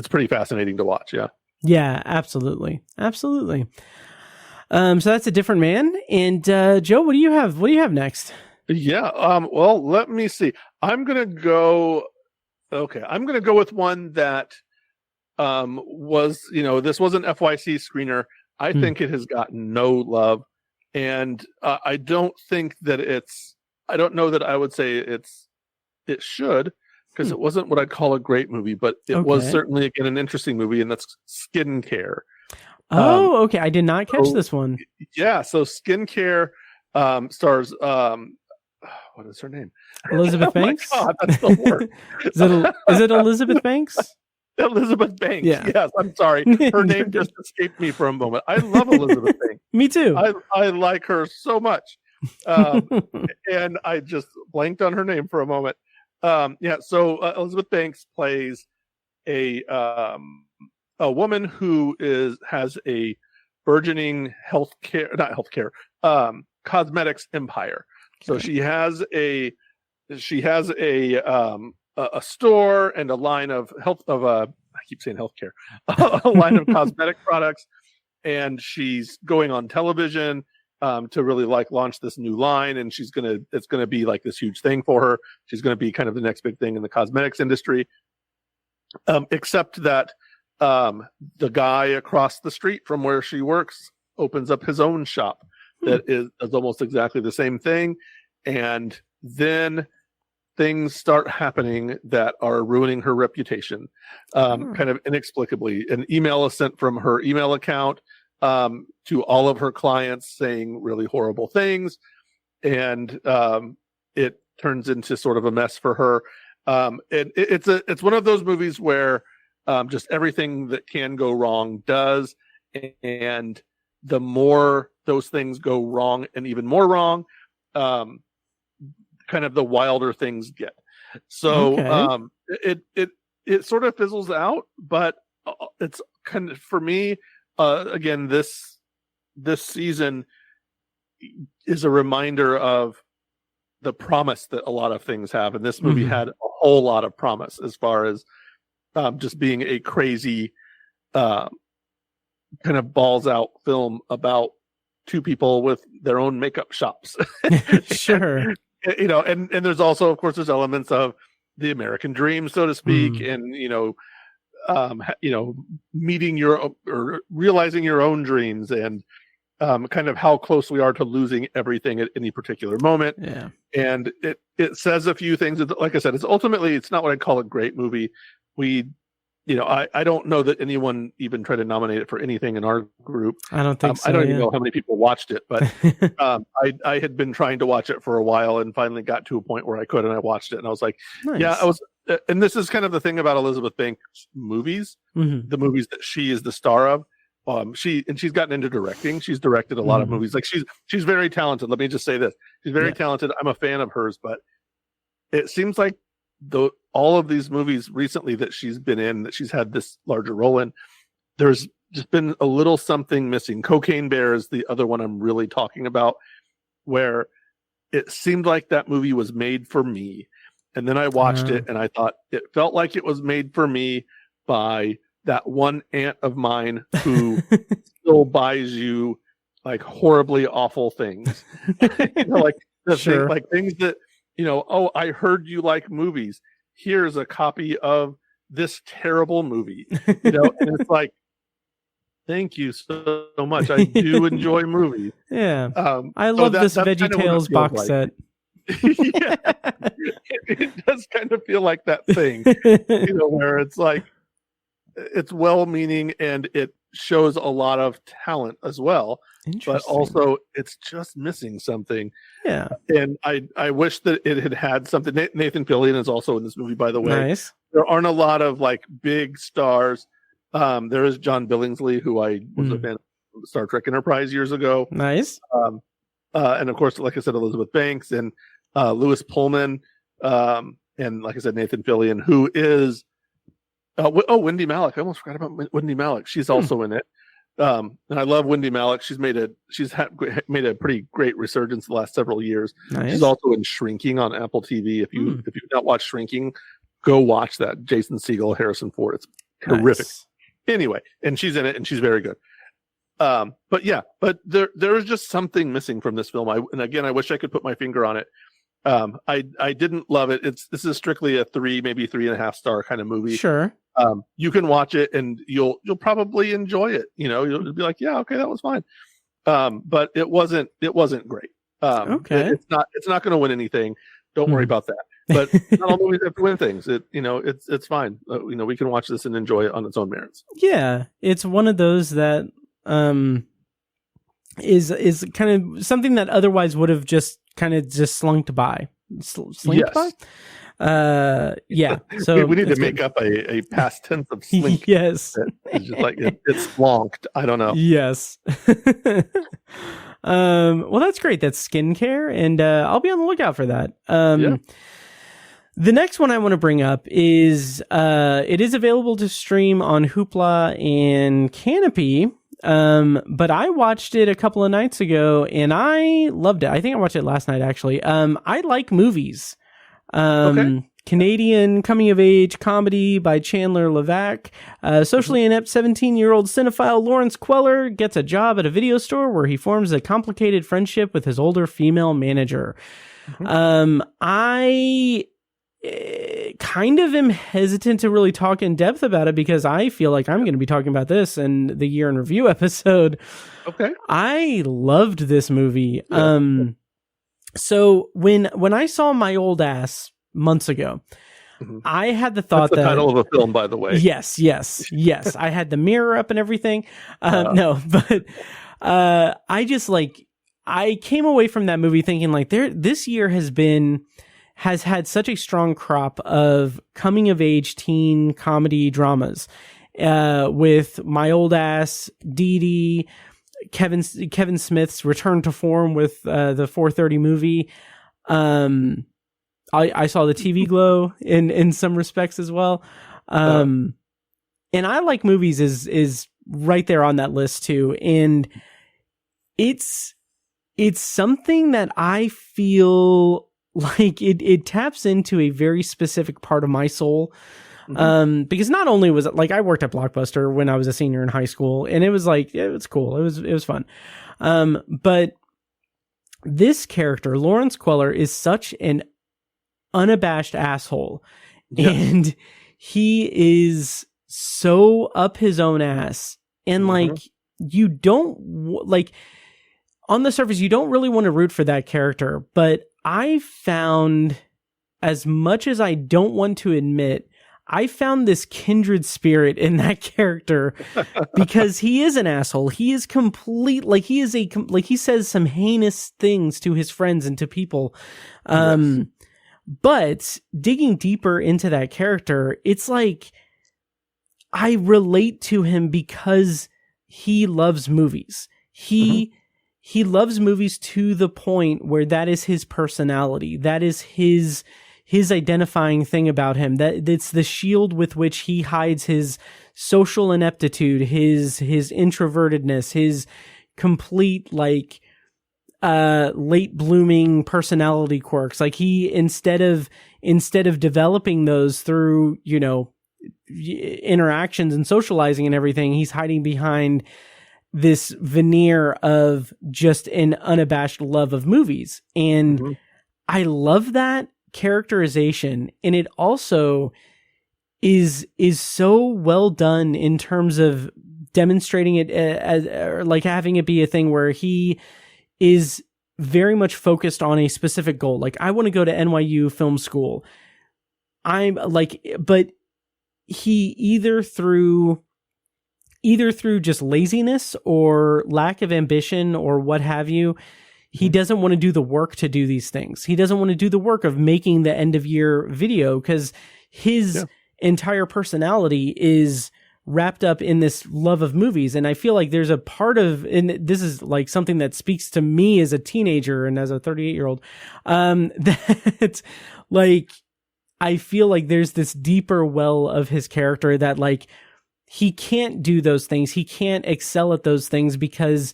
pretty fascinating to watch. Yeah, absolutely. So that's A Different Man. And Joe, what do you have next? Well, let me see. I'm gonna go with one that was, this was an FYC screener. I think it has gotten no love, and I don't think that I don't know that I would say it should, because it wasn't what I'd call a great movie, but it was certainly, again, an interesting movie, and that's Skincare. Okay. I did not catch this one. Yeah. So Skincare stars, what is her name? Elizabeth Banks? Oh my God, that's the word. Is it Elizabeth Banks? Elizabeth Banks. Yeah. Yes, I'm sorry. Her name just escaped me for a moment. I love Elizabeth Banks. Me too. I like her so much. And I just blanked on her name for a moment. So Elizabeth Banks plays a woman who has a burgeoning cosmetics empire. So she has a store and a line of I keep saying healthcare, a line of cosmetic products, and she's going on television to really launch this new line, and it's gonna be like this huge thing for her. She's gonna be kind of the next big thing in the cosmetics industry. Except that the guy across the street from where she works opens up his own shop that is almost exactly the same thing, and then things start happening that are ruining her reputation, kind of inexplicably. An email is sent from her email account to all of her clients saying really horrible things, and it turns into sort of a mess for her. And it's one of those movies where just everything that can go wrong does, and the more those things go wrong and even more wrong, kind of the wilder things get. So it sort of fizzles out, but it's kind of, for me, again, this season is a reminder of the promise that a lot of things have, and this movie had a whole lot of promise as far as just being a crazy kind of balls out film about two people with their own makeup shops. Sure. And there's also, of course, there's elements of the American dream, so to speak, and meeting or realizing your own dreams, and kind of how close we are to losing everything at any particular moment. Yeah. And it says a few things. Like I said, it's not what I'd call a great movie. I don't know that anyone even tried to nominate it for anything in our group. I don't think so. I don't even know how many people watched it, but I had been trying to watch it for a while and finally got to a point where I could, and I watched it, and I was like, nice. yeah, I was. And this is kind of the thing about Elizabeth Banks movies, the movies that she is the star of. She's gotten into directing. She's directed a lot of movies. Like she's very talented. Let me just say this: she's very talented. I'm a fan of hers, but it seems like all of these movies recently that she's been in, that she's had this larger role in, there's just been a little something missing. Cocaine Bear is the other one I'm really talking about, where it seemed like that movie was made for me. And then I watched it and I thought it felt like it was made for me by that one aunt of mine who still buys you like horribly awful things. Like things that, oh, I heard you like movies. Here's a copy of this terrible movie. And it's like, thank you so much. I do enjoy movies. Yeah. I love this VeggieTales box set. Yeah, it does kind of feel like that thing, where it's like, it's well-meaning and it shows a lot of talent as well, but also it's just missing something. Yeah. And I wish that it had something. Nathan Fillion is also in this movie, by the way. Nice. There aren't a lot of like big stars. There is John Billingsley, who I was a fan of Star Trek Enterprise years ago. Nice. And of course, like I said, Elizabeth Banks and Lewis Pullman, and like I said, Nathan Fillion, who is Wendy Malick. I almost forgot about Wendy Malick. She's also in it, and I love Wendy Malick. She's made a pretty great resurgence the last several years. Nice. She's also in Shrinking on Apple TV. If you've not watched Shrinking, go watch that. Jason Segel, Harrison Ford. It's terrific. Nice. Anyway, and she's in it, and she's very good. But there is just something missing from this film. And again, I wish I could put my finger on it. I didn't love it. This is strictly a 3, maybe 3.5 star kind of movie. Sure. You can watch it and you'll probably enjoy it. You'll be like, yeah, okay, that was fine. But it wasn't great. Okay. It's not going to win anything. Don't worry about that. But not all movies have to win things. It's fine. We can watch this and enjoy it on its own merits. Yeah. It's one of those that, is kind of something that otherwise would have just slunked by. Slinked by? Yeah. So we need to make up a past tense of slink. Yes. It's just like it's slonked. I don't know. Yes. Well, that's great. That's skincare, and I'll be on the lookout for that. The next one I want to bring up is it is available to stream on Hoopla and Canopy. But I watched it a couple of nights ago and I loved it. I think I watched it last night, actually. I like movies. Canadian coming of age comedy by Chandler Levac. Socially inept 17-year-old cinephile Lawrence Queller gets a job at a video store where he forms a complicated friendship with his older female manager. I kind of am hesitant to really talk in depth about it because I feel like I'm going to be talking about this in the year in review episode. Okay. I loved this movie. Yeah. So when I saw My Old Ass months ago, I had the thought That's the title of a film, by the way. Yes. I had the mirror up and everything. No, but I came away from that movie thinking like this year has had such a strong crop of coming of age teen comedy dramas, with My Old Ass, Dee Dee, Kevin Smith's return to form with the 4:30 movie. I saw the TV Glow in some respects as well. And I Like Movies is right there on that list too. And it's something that I feel like it taps into a very specific part of my soul. Because not only was it like I worked at Blockbuster when I was a senior in high school, and it was like, it was cool. It was fun. But this character, Lawrence Queller, is such an unabashed asshole. Yeah. And he is so up his own ass, and like you don't like on the surface you don't really want to root for that character, but I found, as much as I don't want to admit, I found this kindred spirit in that character because he is an asshole. He is complete, like he is like he says some heinous things to his friends and to people. But digging deeper into that character, it's like I relate to him because he loves movies. He loves movies to the point where that is his personality. That is his identifying thing about him. That it's the shield with which he hides his social ineptitude, his introvertedness, his complete like late blooming personality quirks. Like he instead of developing those through, you know, interactions and socializing and everything, he's hiding behind this veneer of just an unabashed love of movies. And I love that characterization, and it also is so well done in terms of demonstrating it as or like having it be a thing where he is very much focused on a specific goal. Like, I want to go to NYU film school. I'm like, but he either through just laziness or lack of ambition or what have you, he doesn't want to do the work to do these things. He doesn't want to do the work of making the end of year video because his entire personality is wrapped up in this love of movies. And I feel like there's a part of, and this is like something that speaks to me as a teenager and as a 38-year-old, that like, I feel like there's this deeper well of his character that like, he can't do those things. He can't excel at those things because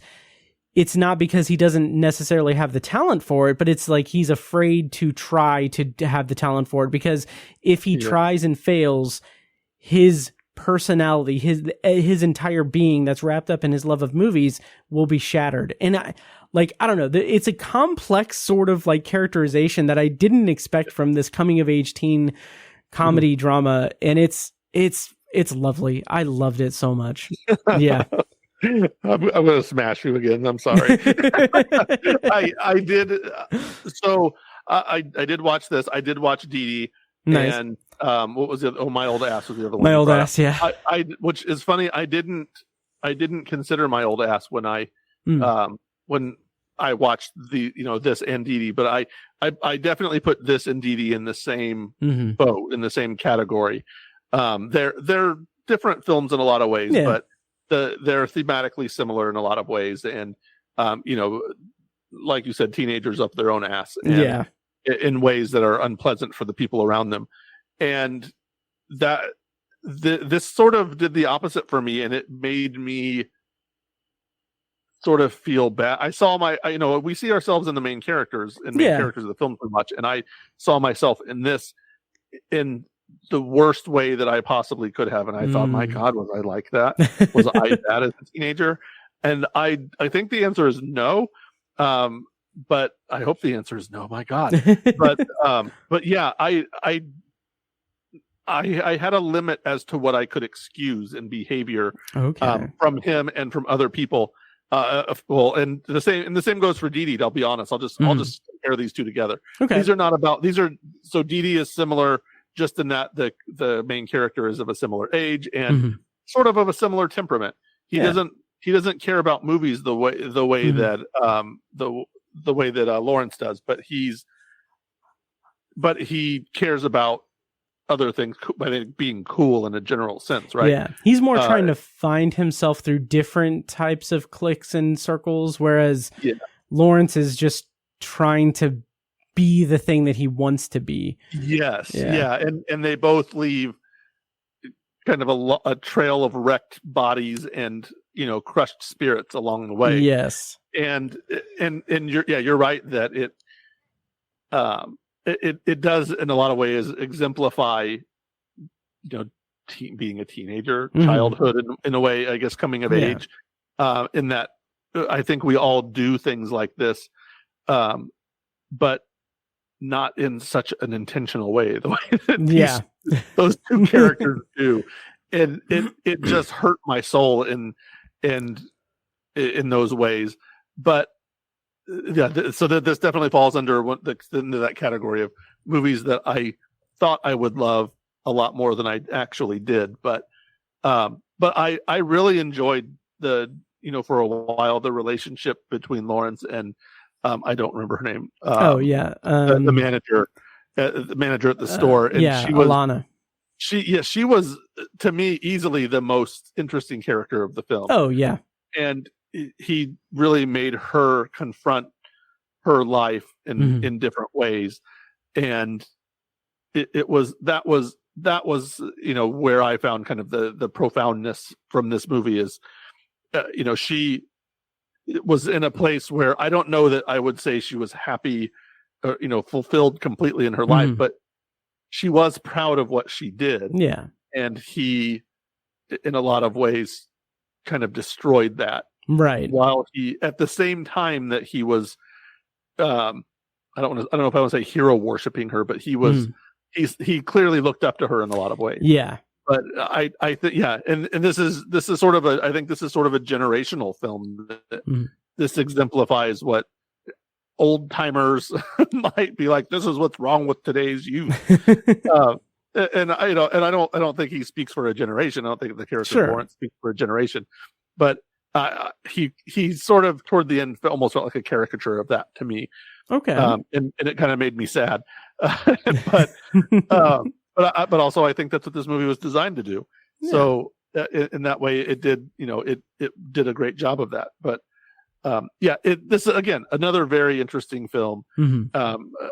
it's not because he doesn't necessarily have the talent for it, but it's like he's afraid to try to have the talent for it, because if he tries and fails, his personality, his entire being that's wrapped up in his love of movies will be shattered. And I don't know, it's a complex sort of like characterization that I didn't expect from this coming of age teen comedy drama. And it's lovely. I loved it so much. Yeah. I'm going to smash you again. I'm sorry. I did. So I did watch this. I did watch Dee Dee. Nice. And what was it? Oh, My Old Ass was the other one. My Old Ass. Yeah. Which is funny. I didn't consider My Old Ass when I watched this and Dee Dee, but I definitely put this and Dee Dee in the same boat, in the same category. They're different films in a lot of ways, but they're thematically similar in a lot of ways. And, like you said, teenagers up their own ass in ways that are unpleasant for the people around them. And that this sort of did the opposite for me. And it made me sort of feel bad. I saw we see ourselves in the main characters and characters of the film so much. And I saw myself in this, in the worst way that I possibly could have. And I thought, my God, was I like that? Was I that as a teenager? And I think the answer is no. But I hope the answer is no, my God. But yeah, I had a limit as to what I could excuse in behavior from him and from other people. And the same goes for Dee Dee. I'll be honest. I'll just compare these two together. Okay. So Dee Dee is similar just in that the main character is of a similar age and sort of a similar temperament. He doesn't care about movies the way that the way that Lawrence does, but he cares about other things by being cool in a general sense, right? Yeah, he's more trying to find himself through different types of cliques and circles, whereas Lawrence is just trying to be the thing that he wants to be. Yes, and they both leave kind of a trail of wrecked bodies and crushed spirits along the way. Yes, and you're right that it does in a lot of ways exemplify being a teenager, childhood in a way, I guess, coming of age, in that I think we all do things like this, but not in such an intentional way, the way that those two characters do. and it just hurt my soul in those ways. But yeah, so this definitely falls into that category of movies that I thought I would love a lot more than I actually did. But I really enjoyed for a while the relationship between Lawrence and I don't remember her name. The manager at the store. And she was, Alana. She was, to me, easily the most interesting character of the film. Oh yeah, and he really made her confront her life in different ways, and that was where I found kind of the profoundness from this movie is, she was in a place where I don't know that I would say she was happy, fulfilled completely in her life, but she was proud of what she did. Yeah. And he, in a lot of ways, kind of destroyed that. Right. While he, at the same time that he was, I don't know if I want to say hero worshiping her, but he was, he clearly looked up to her in a lot of ways. Yeah. But I think, yeah. And this is sort of I think this is sort of a generational film. This exemplifies what old timers might be like. This is what's wrong with today's youth. And I don't think he speaks for a generation. I don't think the character Lawrence speaks for a generation, but he sort of toward the end almost felt like a caricature of that to me. Okay. And it kind of made me sad, but also I think that's what this movie was designed to do. Yeah. So in that way, it did. It did a great job of that. But this is again another very interesting film.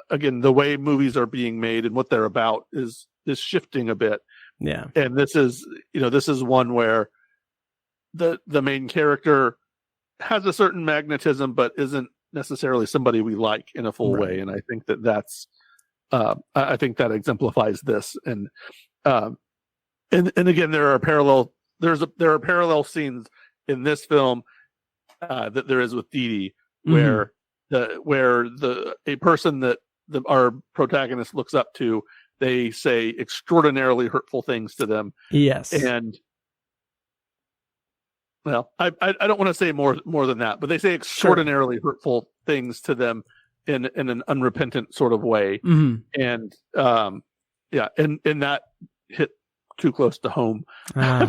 Again, the way movies are being made and what they're about is shifting a bit. Yeah. And this is one where the main character has a certain magnetism, but isn't necessarily somebody we like in a full way. And I think that's I think that exemplifies this. And again, there are parallel scenes in this film that there is with Dee Dee, where a person that our protagonist looks up to, they say extraordinarily hurtful things to them. Yes. And well, I don't want to say more than that, but they say extraordinarily hurtful things to them in an unrepentant sort of way. And and that hit too close to home. I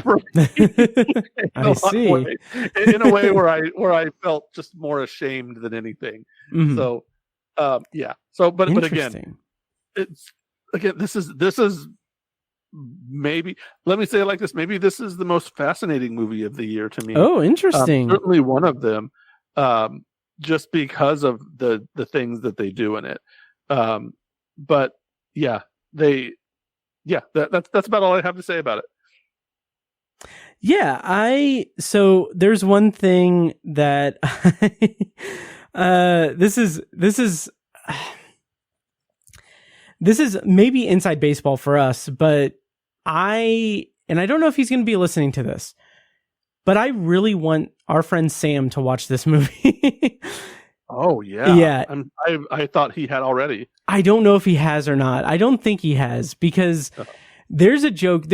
see. In a way where I felt just more ashamed than anything. So So but again, this is maybe, let me say it like this, maybe this is the most fascinating movie of the year to me. Oh, interesting. Certainly one of them, just because of the things that they do in it. But yeah, that's about all I have to say about it. Yeah, so there's one thing that this is maybe inside baseball for us, but I don't know if he's going to be listening to this, but I really want our friend Sam to watch this movie. Oh yeah. Yeah. I thought he had already. I don't know if he has or not. I don't think he has, because there's a joke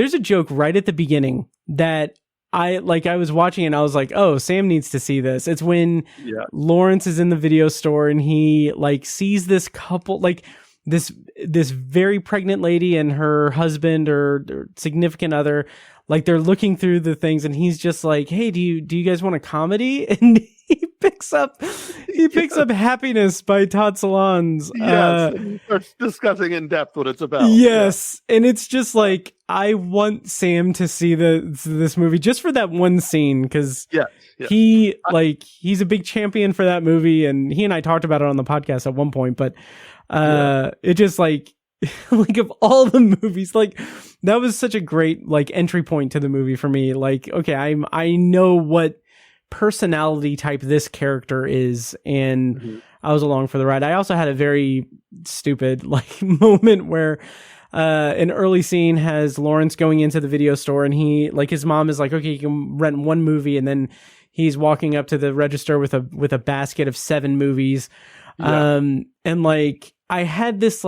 right at the beginning that I was watching and I was like, oh, Sam needs to see this. It's when Lawrence is in the video store and he sees this couple, this very pregnant lady and her husband or significant other, they're looking through the things and he's just like, hey, do you guys want a comedy? And he picks up Happiness by Todd Solondz. Yes, and he starts discussing in depth what it's about. Yes, yeah. And it's just I want Sam to see this movie just for that one scene, because he's a big champion for that movie, and he and I talked about it on the podcast at one point. But it just of all the movies, that was such a great entry point to the movie for me. Okay, I know what personality type this character is, and I was along for the ride. I also had a very stupid moment where an early scene has Lawrence going into the video store, and he his mom is like, okay, you can rent one movie, and then he's walking up to the register with a basket of 7 movies. And I had this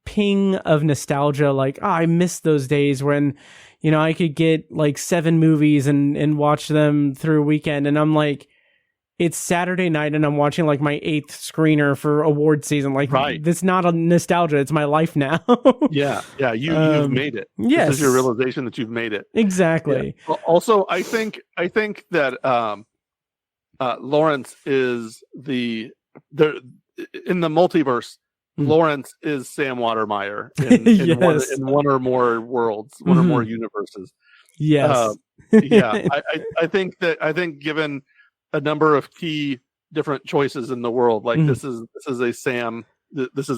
ping of nostalgia. Like, oh, I miss those days when, you know, I could get like 7 movies and watch them through a weekend. And I'm like, it's Saturday night and I'm watching like my 8th screener for award season. Like, right. That's not a nostalgia. It's my life now. Yeah. You've made it. Yes. This is your realization that you've made it. Exactly. Yeah. Well, also, I think that Lawrence is in the multiverse. Lawrence is Sam Watermeyer in yes. one or more worlds, one or more universes. Yes. I think given a number of key different choices in the world, like this is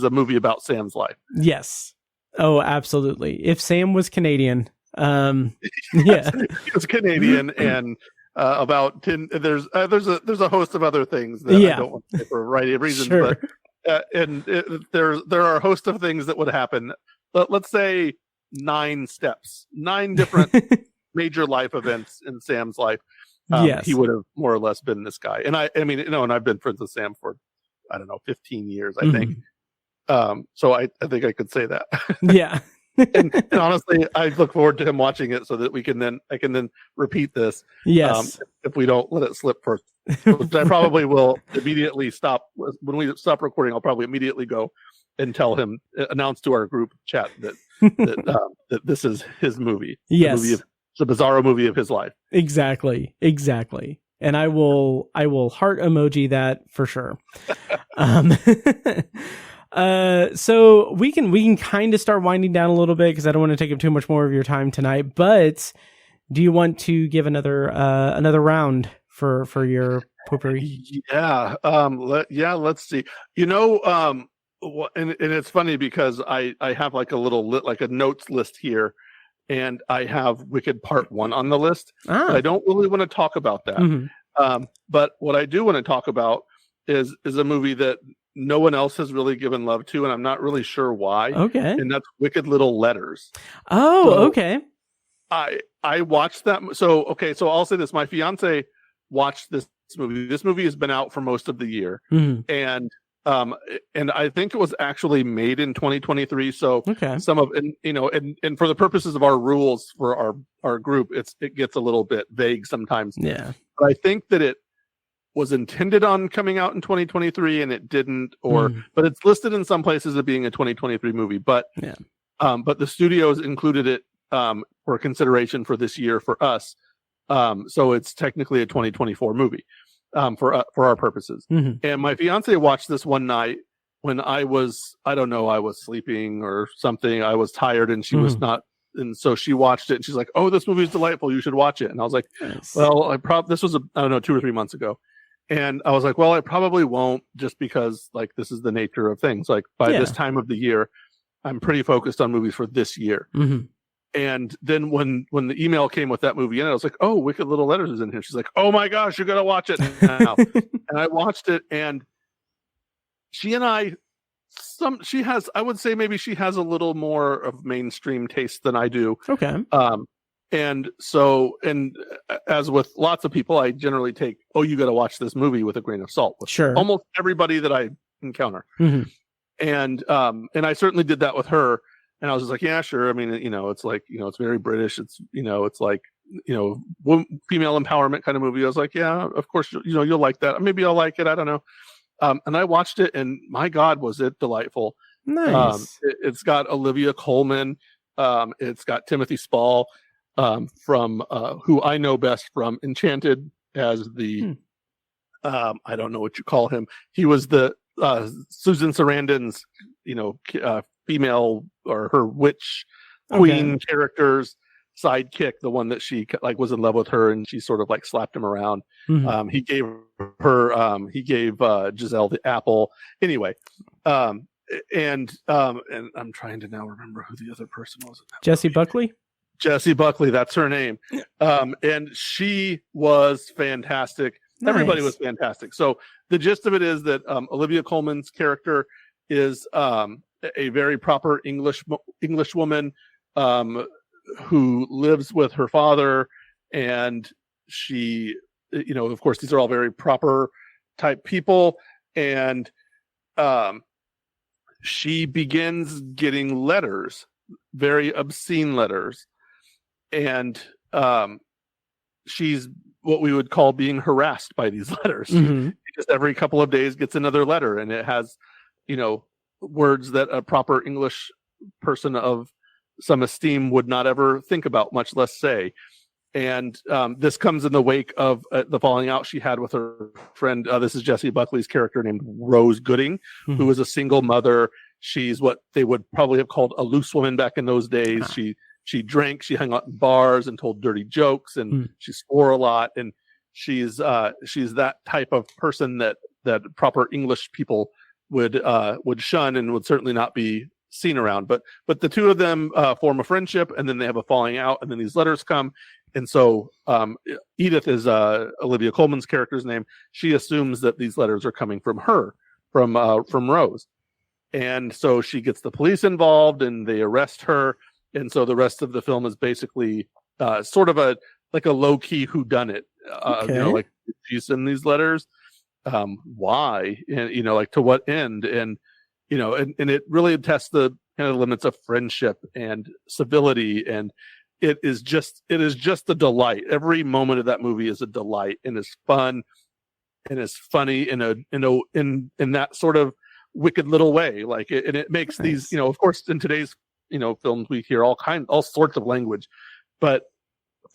a movie about Sam's life. Yes. Oh, absolutely. If Sam was Canadian, yeah, he was Canadian, and about 10. There's a host of other things that I don't want to say for a variety of reasons, sure. But there are a host of things that would happen. Let's say 9 steps, 9 different major life events in Sam's life. Yes. He would have more or less been this guy. And I mean, you know, and I've been friends with Sam for, I don't know, 15 years, I think. So I think I could say that. Yeah. and honestly, I look forward to him watching it so that I can then repeat this. Yes. If we don't let it slip first, which I probably will immediately stop. When we stop recording, I'll probably immediately go and tell him, announce to our group chat that this is his movie. Yes. It's a bizarro movie of his life. Exactly. And I will heart emoji that for sure. So we can kind of start winding down a little bit because I don't want to take up too much more of your time tonight. But do you want to give another round for your potpourri? Yeah. Let's see. You know, and it's funny because I have like a little like a notes list here. And I have Wicked Part 1 on the list. I don't really want to talk about that. But what I do want to talk about is a movie that no one else has really given love to, and I'm not really sure why. Okay. And that's Wicked Little Letters. Oh, so okay. I watched that. So I'll say this. My fiance watched this movie. This movie has been out for most of the year. And I think it was actually made in 2023. So some of, and for the purposes of our rules for our group, it gets a little bit vague sometimes. Yeah. But I think that it was intended on coming out in 2023 and it didn't, but it's listed in some places as being a 2023 movie. But but the studios included it for consideration for this year for us. So it's technically a 2024 movie. For our purposes. And my fiance watched this one night when I was sleeping or something. I was tired and she was not. And so she watched it and she's like, "Oh, this movie is delightful. You should watch it." And I was like, nice. "Well, this was 2 or 3 months ago." And I was like, "Well, I probably won't just because like this is the nature of things. Like by this time of the year, I'm pretty focused on movies for this year." And then when the email came with that movie in it, I was like, "Oh, Wicked Little Letters is in here." She's like, "Oh my gosh, you got to watch it now." And I watched it, and I would say maybe she has a little more of mainstream taste than I do. Okay. And as with lots of people, I generally take, "Oh, you got to watch this movie" with a grain of salt. With almost everybody that I encounter. And I certainly did that with her. And I was just like, "Yeah, sure." I mean, it's like, it's very British. It's, it's like, female empowerment kind of movie. I was like, "Yeah, of course, you'll like that. Maybe I'll like it. I don't know." And I watched it and my God, was it delightful. Nice. It's got Olivia Colman. It's got Timothy Spall from who I know best from Enchanted as the, I don't know what you call him. He was the Susan Sarandon's, female or her witch queen character's sidekick, the one that she like was in love with her and she sort of like slapped him around. He gave Giselle the apple. Anyway, and I'm trying to now remember who the other person was. Jessie Buckley. Jessie Buckley, that's her name. And she was fantastic. Nice. Everybody was fantastic. So the gist of it is that Olivia Colman's character is a very proper English woman who lives with her father, and she, of course, these are all very proper type people, and she begins getting letters, very obscene letters, and she's what we would call being harassed by these letters. Mm-hmm. She just every couple of days gets another letter, and it has, words that a proper English person of some esteem would not ever think about, much less say. And this comes in the wake of the falling out she had with her friend. This is Jessie Buckley's character named Rose Gooding, Mm-hmm. who was a single mother. She's what they would probably have called a loose woman back in those days. She drank, she hung out in bars and told dirty jokes, and she swore a lot. And she's that type of person that proper English people would shun and would certainly not be seen around. But the two of them form a friendship, and then they have a falling out, and then these letters come. And so Edith is Olivia Colman's character's name. She assumes that these letters are coming from her, from Rose. And so she gets the police involved, and they arrest her. And so the rest of the film is basically sort of a low-key whodunit. Like, she's in these letters. Why? And, to what end? And, and it really tests the kind of limits of friendship and civility. And it is just a delight. Every moment of that movie is a delight, and is fun, and is funny in that sort of wicked little way. Like, and it makes these, of course, in today's, films, we hear all sorts of language, but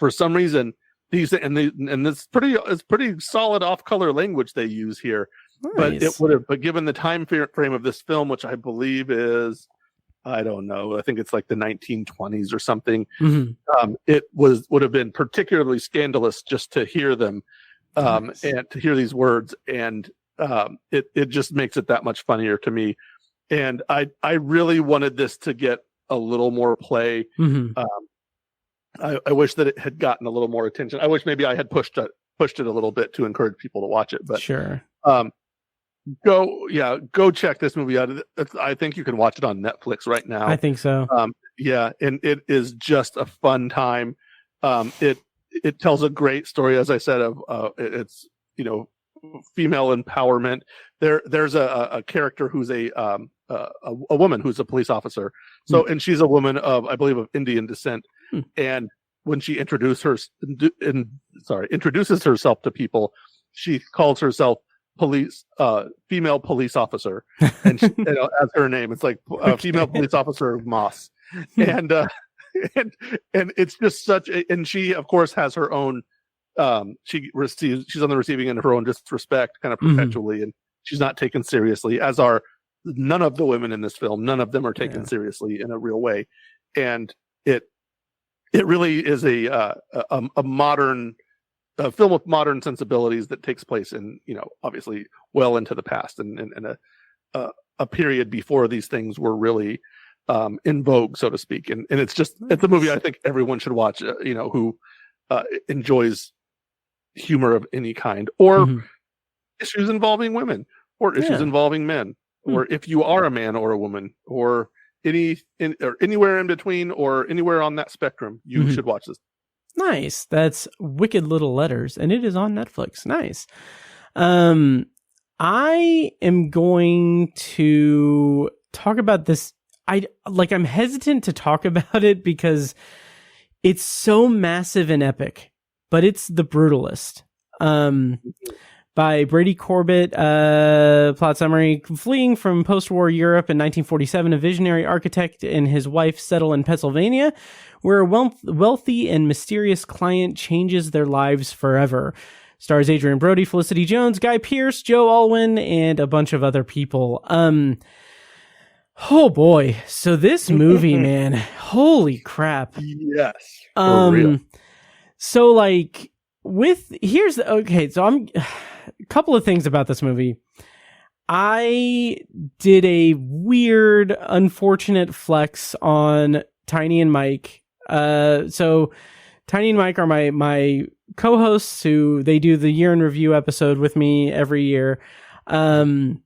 for some reason these, and it's pretty solid off-color language they use here. Nice. But given the time frame of this film, which I believe is, I don't know, I think it's like the 1920s or something. Mm-hmm. It would have been particularly scandalous just to hear them, nice. And to hear these words, and it just makes it that much funnier to me. And I really wanted this to get a little more play. Mm-hmm. I wish that it had gotten a little more attention. I wish maybe I had pushed it a little bit to encourage people to watch it. But sure. Go check this movie out. I think you can watch it on Netflix right now. I think so. And it is just a fun time. It tells a great story, as I said, of it's female empowerment. There's a character who's a woman who's a police officer. So and she's a woman of, I believe, of Indian descent. And when she introduces herself to people, she calls herself female police officer, and as her name, it's like female police officer Moss, and it's just such and she of course has her own she's on the receiving end of her own disrespect kind of perpetually, and she's not taken seriously, as are none of the women in this film. None of them are taken seriously in a real way, and it really is a modern film with modern sensibilities that takes place in, obviously well into the past, and a period before these things were really in vogue, so to speak. And it's a movie I think everyone should watch, who enjoys humor of any kind, or issues involving women, or issues involving men, or if you are a man or a woman, or anywhere in between, or anywhere on that spectrum, you should watch this. Nice. That's Wicked Little Letters, and it is on Netflix. Nice. I am going to talk about this. I'm hesitant to talk about it because it's so massive and epic, but it's The Brutalist. By Brady Corbett. Plot summary: fleeing from post-war Europe in 1947, a visionary architect and his wife settle in Pennsylvania, where a wealthy and mysterious client changes their lives forever. Stars Adrian Brody, Felicity Jones, Guy Pearce, Joe Alwyn, and a bunch of other people. Oh boy. So this movie, man, holy crap. Yes. For real. So so I'm a couple of things about this movie. I did a weird, unfortunate flex on Tiny and Mike. So Tiny and Mike are my co-hosts who they do the year in review episode with me every year. So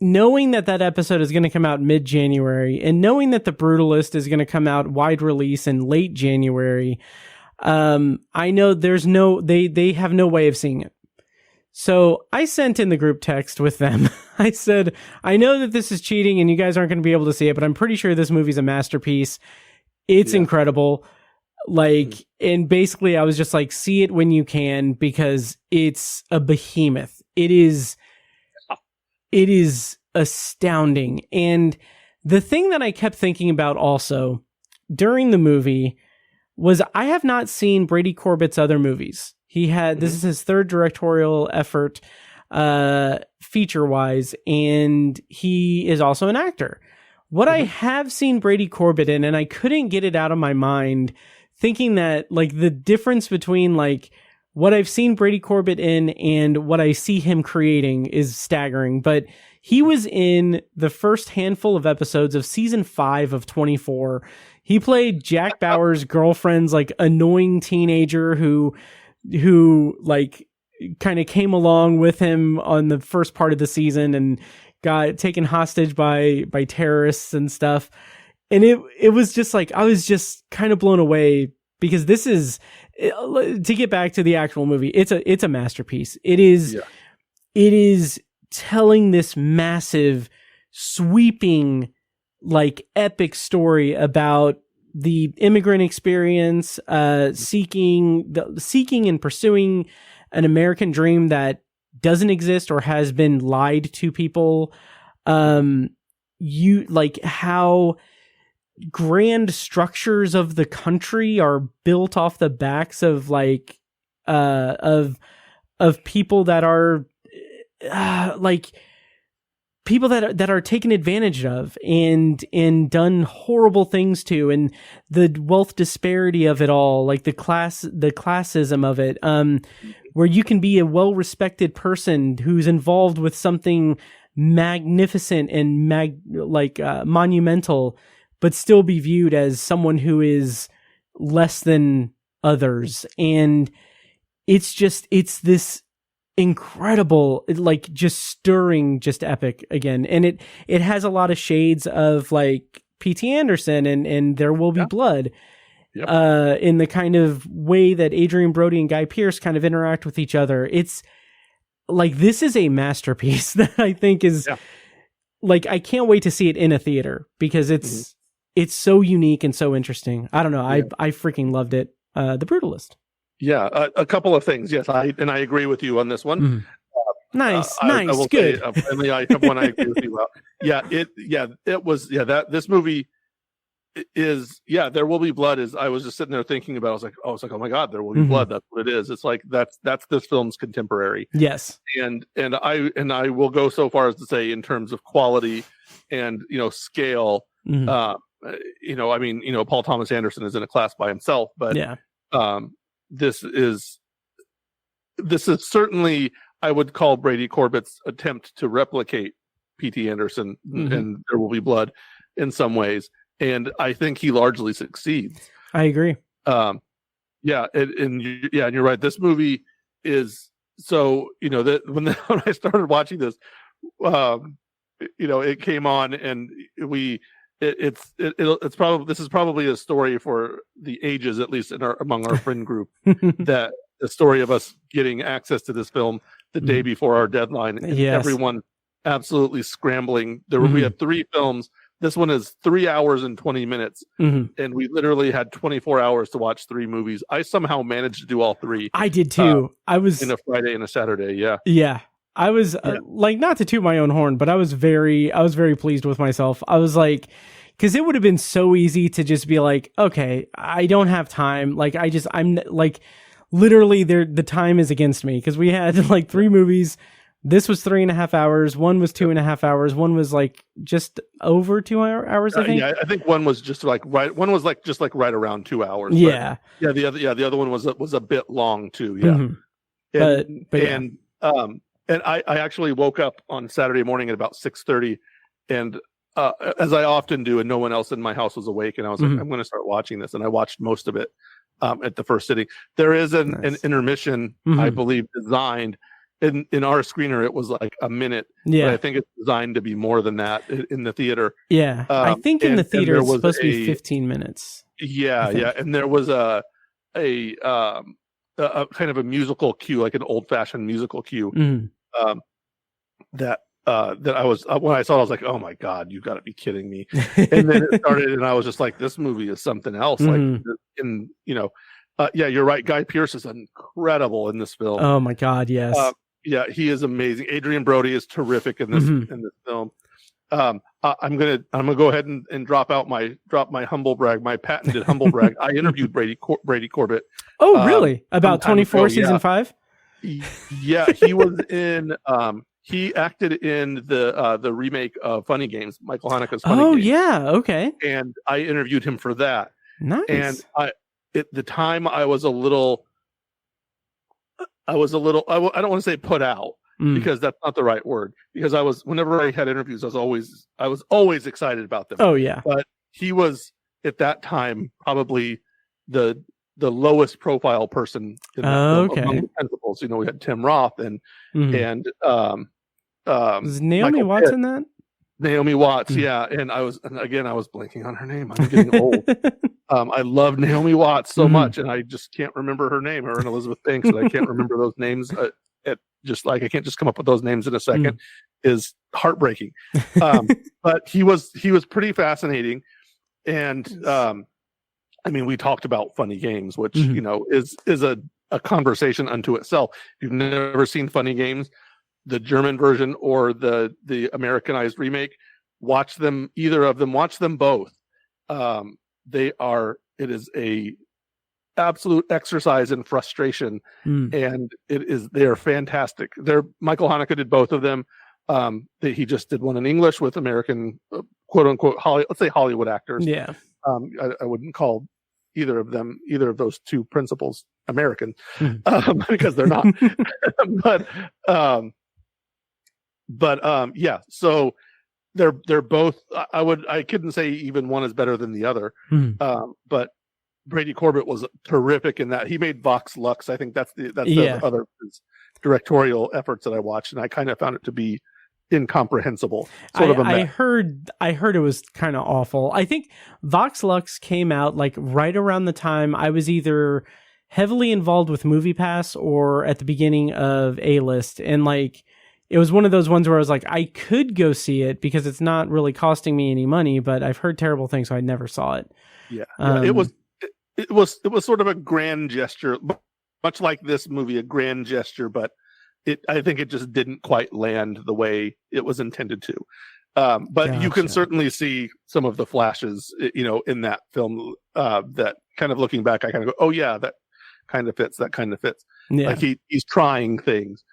knowing that episode is going to come out mid-January, and knowing that The Brutalist is going to come out wide release in late January, I know they have no way of seeing it. So I sent in the group text with them. I said, I know that this is cheating and you guys aren't going to be able to see it, but I'm pretty sure this movie's a masterpiece. It's incredible. Like, and basically I was just like, see it when you can, because it's a behemoth. It is astounding. And the thing that I kept thinking about also during the movie was I have not seen Brady Corbett's other movies. He had, this is his third directorial effort, feature wise, and he is also an actor. What I have seen Brady Corbett in, and I couldn't get it out of my mind, thinking that like the difference between like what I've seen Brady Corbett in and what I see him creating is staggering. But he was in the first handful of episodes of season 5 of 24. He played Jack Bauer's girlfriend's like annoying teenager who like kind of came along with him on the first part of the season and got taken hostage by terrorists and stuff. And it was just like, I was just kind of blown away, because this is, to get back to the actual movie, it's a masterpiece. It is telling this massive, sweeping, like epic story about the immigrant experience, seeking and pursuing an American dream that doesn't exist or has been lied to people. You like how grand structures of the country are built off the backs of like of people that are like people that are taken advantage of and done horrible things to, and the wealth disparity of it all, like the classism of it, where you can be a well-respected person who's involved with something magnificent and monumental, but still be viewed as someone who is less than others. And it's this incredible, like just stirring, just epic again. And it has a lot of shades of like P.T. Anderson and There Will Be Blood, in the kind of way that Adrian Brody and Guy Pearce kind of interact with each other. It's like, this is a masterpiece that I think is like, I can't wait to see it in a theater, because it's so unique and so interesting. I don't know. I freaking loved it. The Brutalist. Yeah, a couple of things. Yes, I agree with you on this one. Nice, Say, good. finally, I have one I agree with you about. This movie is, There Will Be Blood is. I was just sitting there thinking about. I was like, oh my God, There Will Be Blood. That's what it is. It's like that's this film's contemporary. Yes, and I will go so far as to say, in terms of quality and scale. Paul Thomas Anderson is in a class by himself, but this is certainly, I would call Brady Corbett's attempt to replicate P.T. Anderson and There Will Be Blood in some ways, and I think he largely succeeds. I agree. And you're right. This movie is so, that when I started watching this, it came on, and this is probably a story for the ages, at least among our friend group, that the story of us getting access to this film the day before our deadline, and everyone absolutely scrambling. We had 3 films. This one is 3 hours and 20 minutes, and we literally had 24 hours to watch 3 movies. I somehow managed to do all 3. I did too. I was in a Friday and a Saturday. Yeah. I was like, not to toot my own horn, but I was very pleased with myself. I was like, because it would have been so easy to just be like, okay, I don't have time. Like, I'm like, literally the time is against me, because we had like 3 movies. This was 3.5 hours. One was 2.5 hours. One was like just over 2 hours, I think. I think one was just like right. One was like just like right around 2 hours. Yeah. But the other one was a bit long too. Yeah. And I actually woke up on Saturday morning at about 6:30, and as I often do, and no one else in my house was awake, and I was like, I'm going to start watching this, and I watched most of it at the first sitting. There is an intermission, I believe, designed. In our screener, it was like a minute. Yeah, but I think it's designed to be more than that in the theater. Yeah, I think in the theater it's supposed to be 15 minutes. Yeah, and there was a a kind of a musical cue, like an old fashioned musical cue. That I was when I saw it, I was like, oh my god, you got to be kidding me. And then it started, and I was just like, this movie is something else. Like, in yeah, you're right. Guy Pearce is incredible in this film. Oh my god, yes. Yeah, he is amazing. Adrian Brody is terrific in this film. I'm gonna go ahead and drop my humble brag, my patented humble brag. I interviewed Brady Corbett. Oh, really? About 24 season 5? Yeah, he was in. He acted in the remake of Funny Games, Michael Haneke's Funny Games. Oh yeah, okay. And I interviewed him for that. Nice. And at the time I was a little. I don't want to say put out, because that's not the right word. Because whenever I had interviews, I was always excited about them. Oh yeah. But he was at that time probably the lowest profile person in that film among the principals. We had Tim Roth and was Naomi Watts in that? Naomi Watts, yeah. And I was blanking on her name. I'm getting old. I love Naomi Watts so much, and I just can't remember her name. Her and Elizabeth Banks, and I can't remember those names. I can't just come up with those names in a second. Is heartbreaking. But he was pretty fascinating, and we talked about Funny Games, which is a conversation unto itself. If you've never seen Funny Games, the German version or the Americanized remake, watch them. Either of them, watch them both. It is a absolute exercise in frustration, and they are fantastic. Michael Haneke did both of them. He just did one in English with American quote unquote let's say Hollywood actors. Yeah. I wouldn't call either of those two principals American, because they're not. but yeah, so they're both. I couldn't say even one is better than the other. But Brady Corbett was terrific in that. He made Vox Lux. I think that's the other directorial efforts that I watched, and I kind of found it to be incomprehensible. I heard it was kind of awful. I think Vox Lux came out like right around the time I was either heavily involved with MoviePass or at the beginning of A-List, and like it was one of those ones where I was like, I could go see it because it's not really costing me any money, but I've heard terrible things, so I never saw it. Yeah, it was sort of a grand gesture, much like this movie, a grand gesture, but I think it just didn't quite land the way it was intended to. But gotcha. You can certainly see some of the flashes, in that film, that kind of looking back, I kind of go, oh yeah, that kind of fits. That kind of fits. Yeah. Like he's trying things.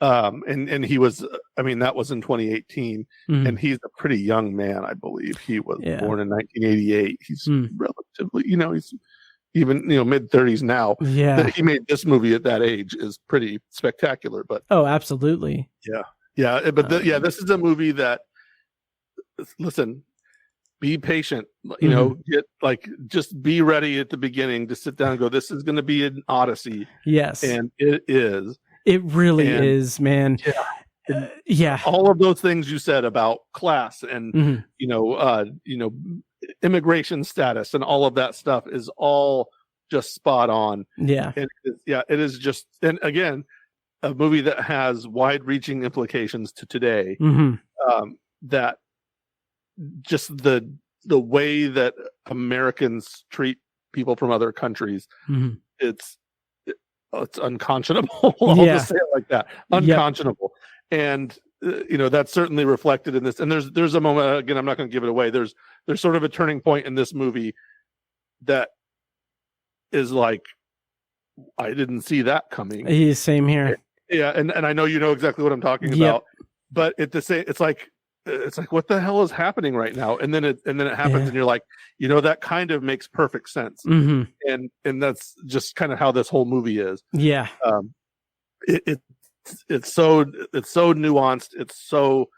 And he was, that was in 2018, and he's a pretty young man, I believe. He was born in 1988. He's relatively, he's even, mid-30s now. Yeah. That he made this movie at that age is pretty spectacular. But oh, absolutely. Yeah. But this is a movie that, listen, be patient, just be ready at the beginning to sit down and go, this is going to be an odyssey. Yes. And it is. It really is, man. Yeah. Yeah. All of those things you said about class and, immigration status and all of that stuff is all just spot on. Yeah. It is just, and again, a movie that has wide reaching implications to today, that just the way that Americans treat people from other countries, it's unconscionable. I'll just say it like that. Unconscionable. Yep. And that's certainly reflected in this. And there's a moment, again, I'm not going to give it away. There's sort of a turning point in this movie that is like, I didn't see that coming. Same here. Yeah, and I know you know exactly what I'm talking about. But it's like what the hell is happening right now? And then it happens, and you're like, that kind of makes perfect sense. And that's just kind of how this whole movie is. Yeah. It's so nuanced. It's so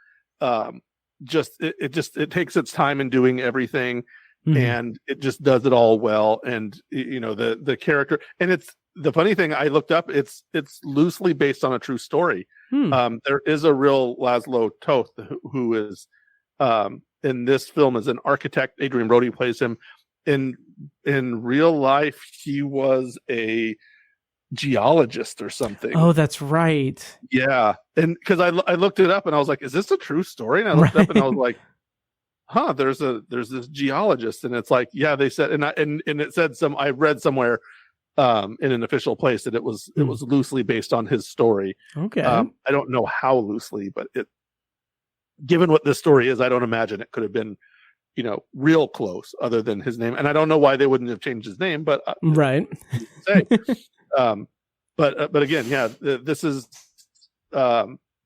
it takes its time in doing everything, and it just does it all well. And the character, and it's the funny thing. I looked up. It's loosely based on a true story. There is a real Laszlo Toth who is in this film as an architect. Adrian Brody plays him. In real life, he was a geologist or something. Oh, that's right. Yeah. And because I looked it up and I was like, is this a true story? And I looked up and I was like, huh, there's this geologist. And it's like, yeah, they said, and it said I read somewhere in an official place that it was loosely based on his story. Okay. I don't know how loosely, but given what this story is, I don't imagine it could have been, real close other than his name. And I don't know why they wouldn't have changed his name, but right. But again, yeah, this is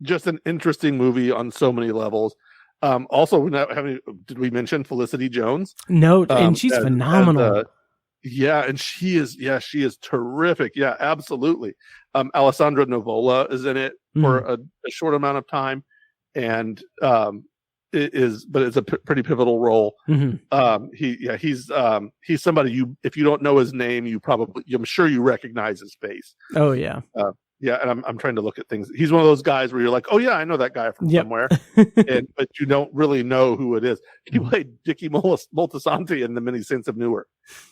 just an interesting movie on so many levels. Also, did we mention Felicity Jones? No, and she's phenomenal. Yeah, and she is terrific. Yeah, absolutely. Alessandra Nivola is in it for a short amount of time, and but it's a pretty pivotal role. He's somebody if you don't know his name, I'm sure you recognize his face. Oh yeah. Yeah, and I'm trying to look at things. He's one of those guys where you're like, oh yeah, I know that guy from somewhere, but you don't really know who it is. He played Dickie Moltisanti in the Many Saints of Newark,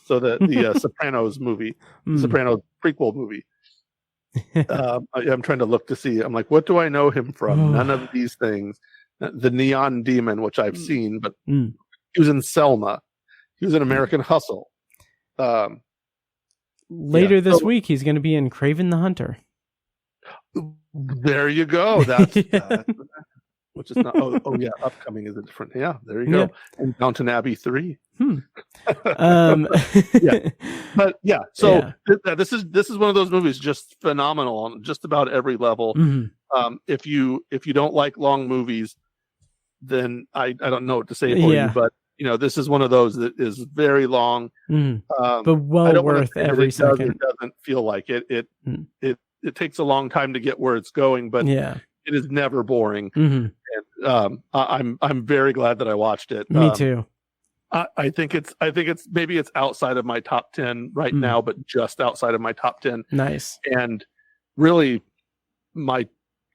so the Sopranos movie, Sopranos prequel movie. I'm trying to look to see. I'm like, what do I know him from? None of these things. The Neon Demon, which I've seen, but he was in Selma. He was in American Hustle. Later this week, he's going to be in Kraven the Hunter. There you go. That's which is not. Oh yeah, upcoming is a different. Yeah, there you go. And Downton Abbey 3. Yeah, but yeah. So this is one of those movies just phenomenal on just about every level. If you don't like long movies, then I don't know what to say for you, but this is one of those that is very long, but well worth every second. It doesn't feel like it. It takes a long time to get where it's going, but it is never boring. And I'm very glad that I watched it. Me too. I think it's maybe it's outside of my top 10 right now, but just outside of my top 10. Nice. And really, my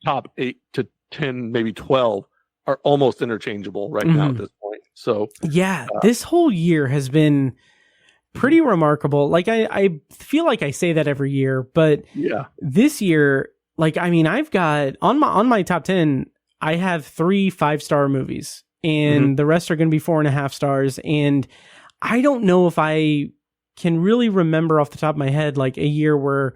top 8 to 10, maybe 12 are almost interchangeable right now at this point. So this whole year has been pretty remarkable. Like I feel like I say that every year, but this year, I've got on my top 10, I have 3 5-star movies, and the rest are going to be 4.5 stars. And I don't know if I can really remember off the top of my head, like a year where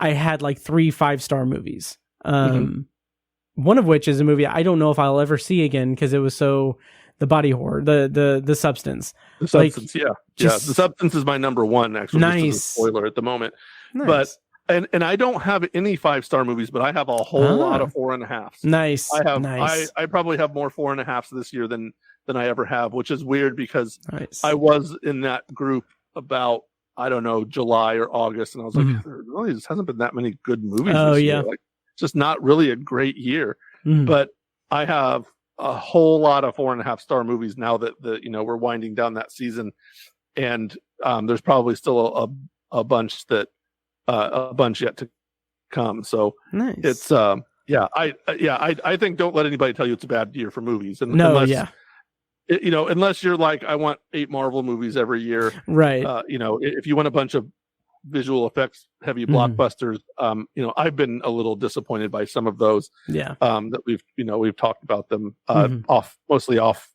I had like 3 5-star movies. One of which is a movie I don't know if I'll ever see again because it was so the body horror, the Substance. The Substance, The Substance is my number 1 actually. Nice. Just as a spoiler at the moment, nice. But and I don't have any 5-star movies, but I have a whole lot of 4.5s. Nice. I probably have more 4.5s this year than I ever have, which is weird because I was in that group about July or August, and I was like, there really just hasn't been that many good movies this year. Like, it's just not really a great year. But I have a whole lot of 4.5-star movies now that we're winding down that season, and there's probably still a bunch yet to come. So it's I think don't let anybody tell you it's a bad year for movies. Unless you're like, I want 8 Marvel movies every year, right? If you want a bunch of visual effects heavy blockbusters, I've been a little disappointed by some of those. That we've talked about them mostly off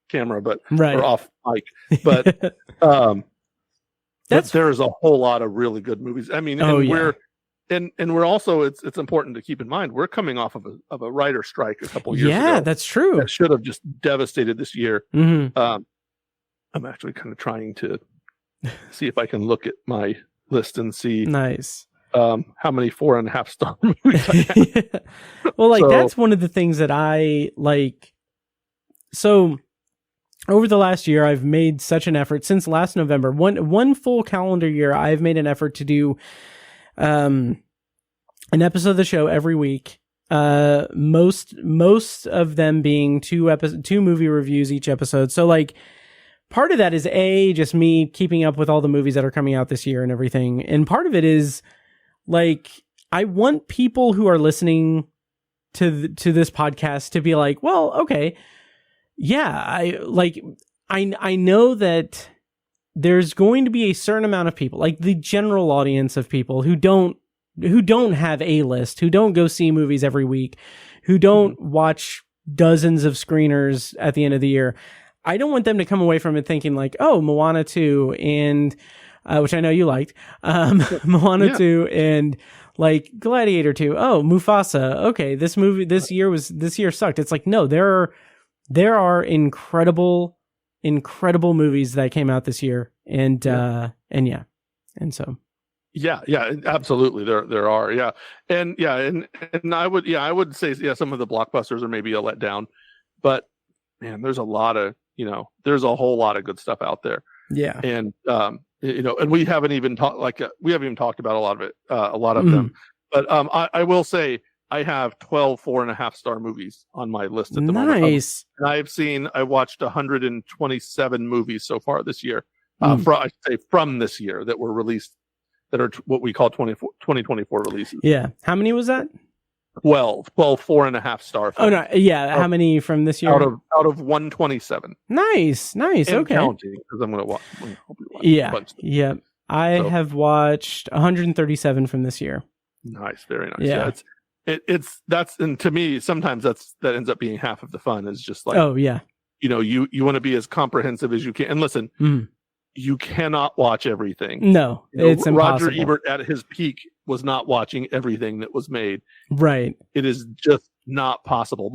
camera, but or off mic. But there's a whole lot of really good movies. I mean, we're also it's important to keep in mind we're coming off of a writer strike a couple years ago. Yeah, that's true. That should have just devastated this year. I'm actually kind of trying to see if I can look at my list and see how many 4.5-star movies I have. Well, that's one of the things that I like. So over the last year, I've made such an effort since last November, one full calendar year. I've made an effort to do an episode of the show every week. Most of them being 2 movie reviews each episode. So part of that is just me keeping up with all the movies that are coming out this year and everything. And part of it is I want people who are listening to this podcast to be like, well, okay. Yeah, I know that there's going to be a certain amount of people, like the general audience of people who don't have a list, who don't go see movies every week, who don't watch dozens of screeners at the end of the year. I don't want them to come away from it thinking like, oh, Moana 2 and which I know you liked, Moana 2 and like Gladiator 2. Oh, Mufasa. Okay, this year sucked. It's like, no, there are incredible movies that came out this year, and so. Yeah, absolutely. There are, and I would say some of the blockbusters are maybe a letdown, but man, there's a there's a whole lot of good stuff out there. Yeah, and and we haven't even talked about a lot of it, a lot of them. But I will say I have 12 4.5-star movies on my list at the moment. Nice. And I watched 127 movies so far this year. From this year that were released, that are what we call 2024 releases. Yeah. How many was that? 12 4.5-star films. Oh no, yeah. How many from this year? Out of 127. Nice. And okay. Counting, because I'm going to watch. Yeah. I have watched 137 from this year. Nice, very nice. Yeah. And to me, sometimes that ends up being half of the fun. Is just like, oh yeah, you want to be as comprehensive as you can. And listen, you cannot watch everything. No, it's impossible. Roger Ebert at his peak was not watching everything that was made. Right. It is just not possible.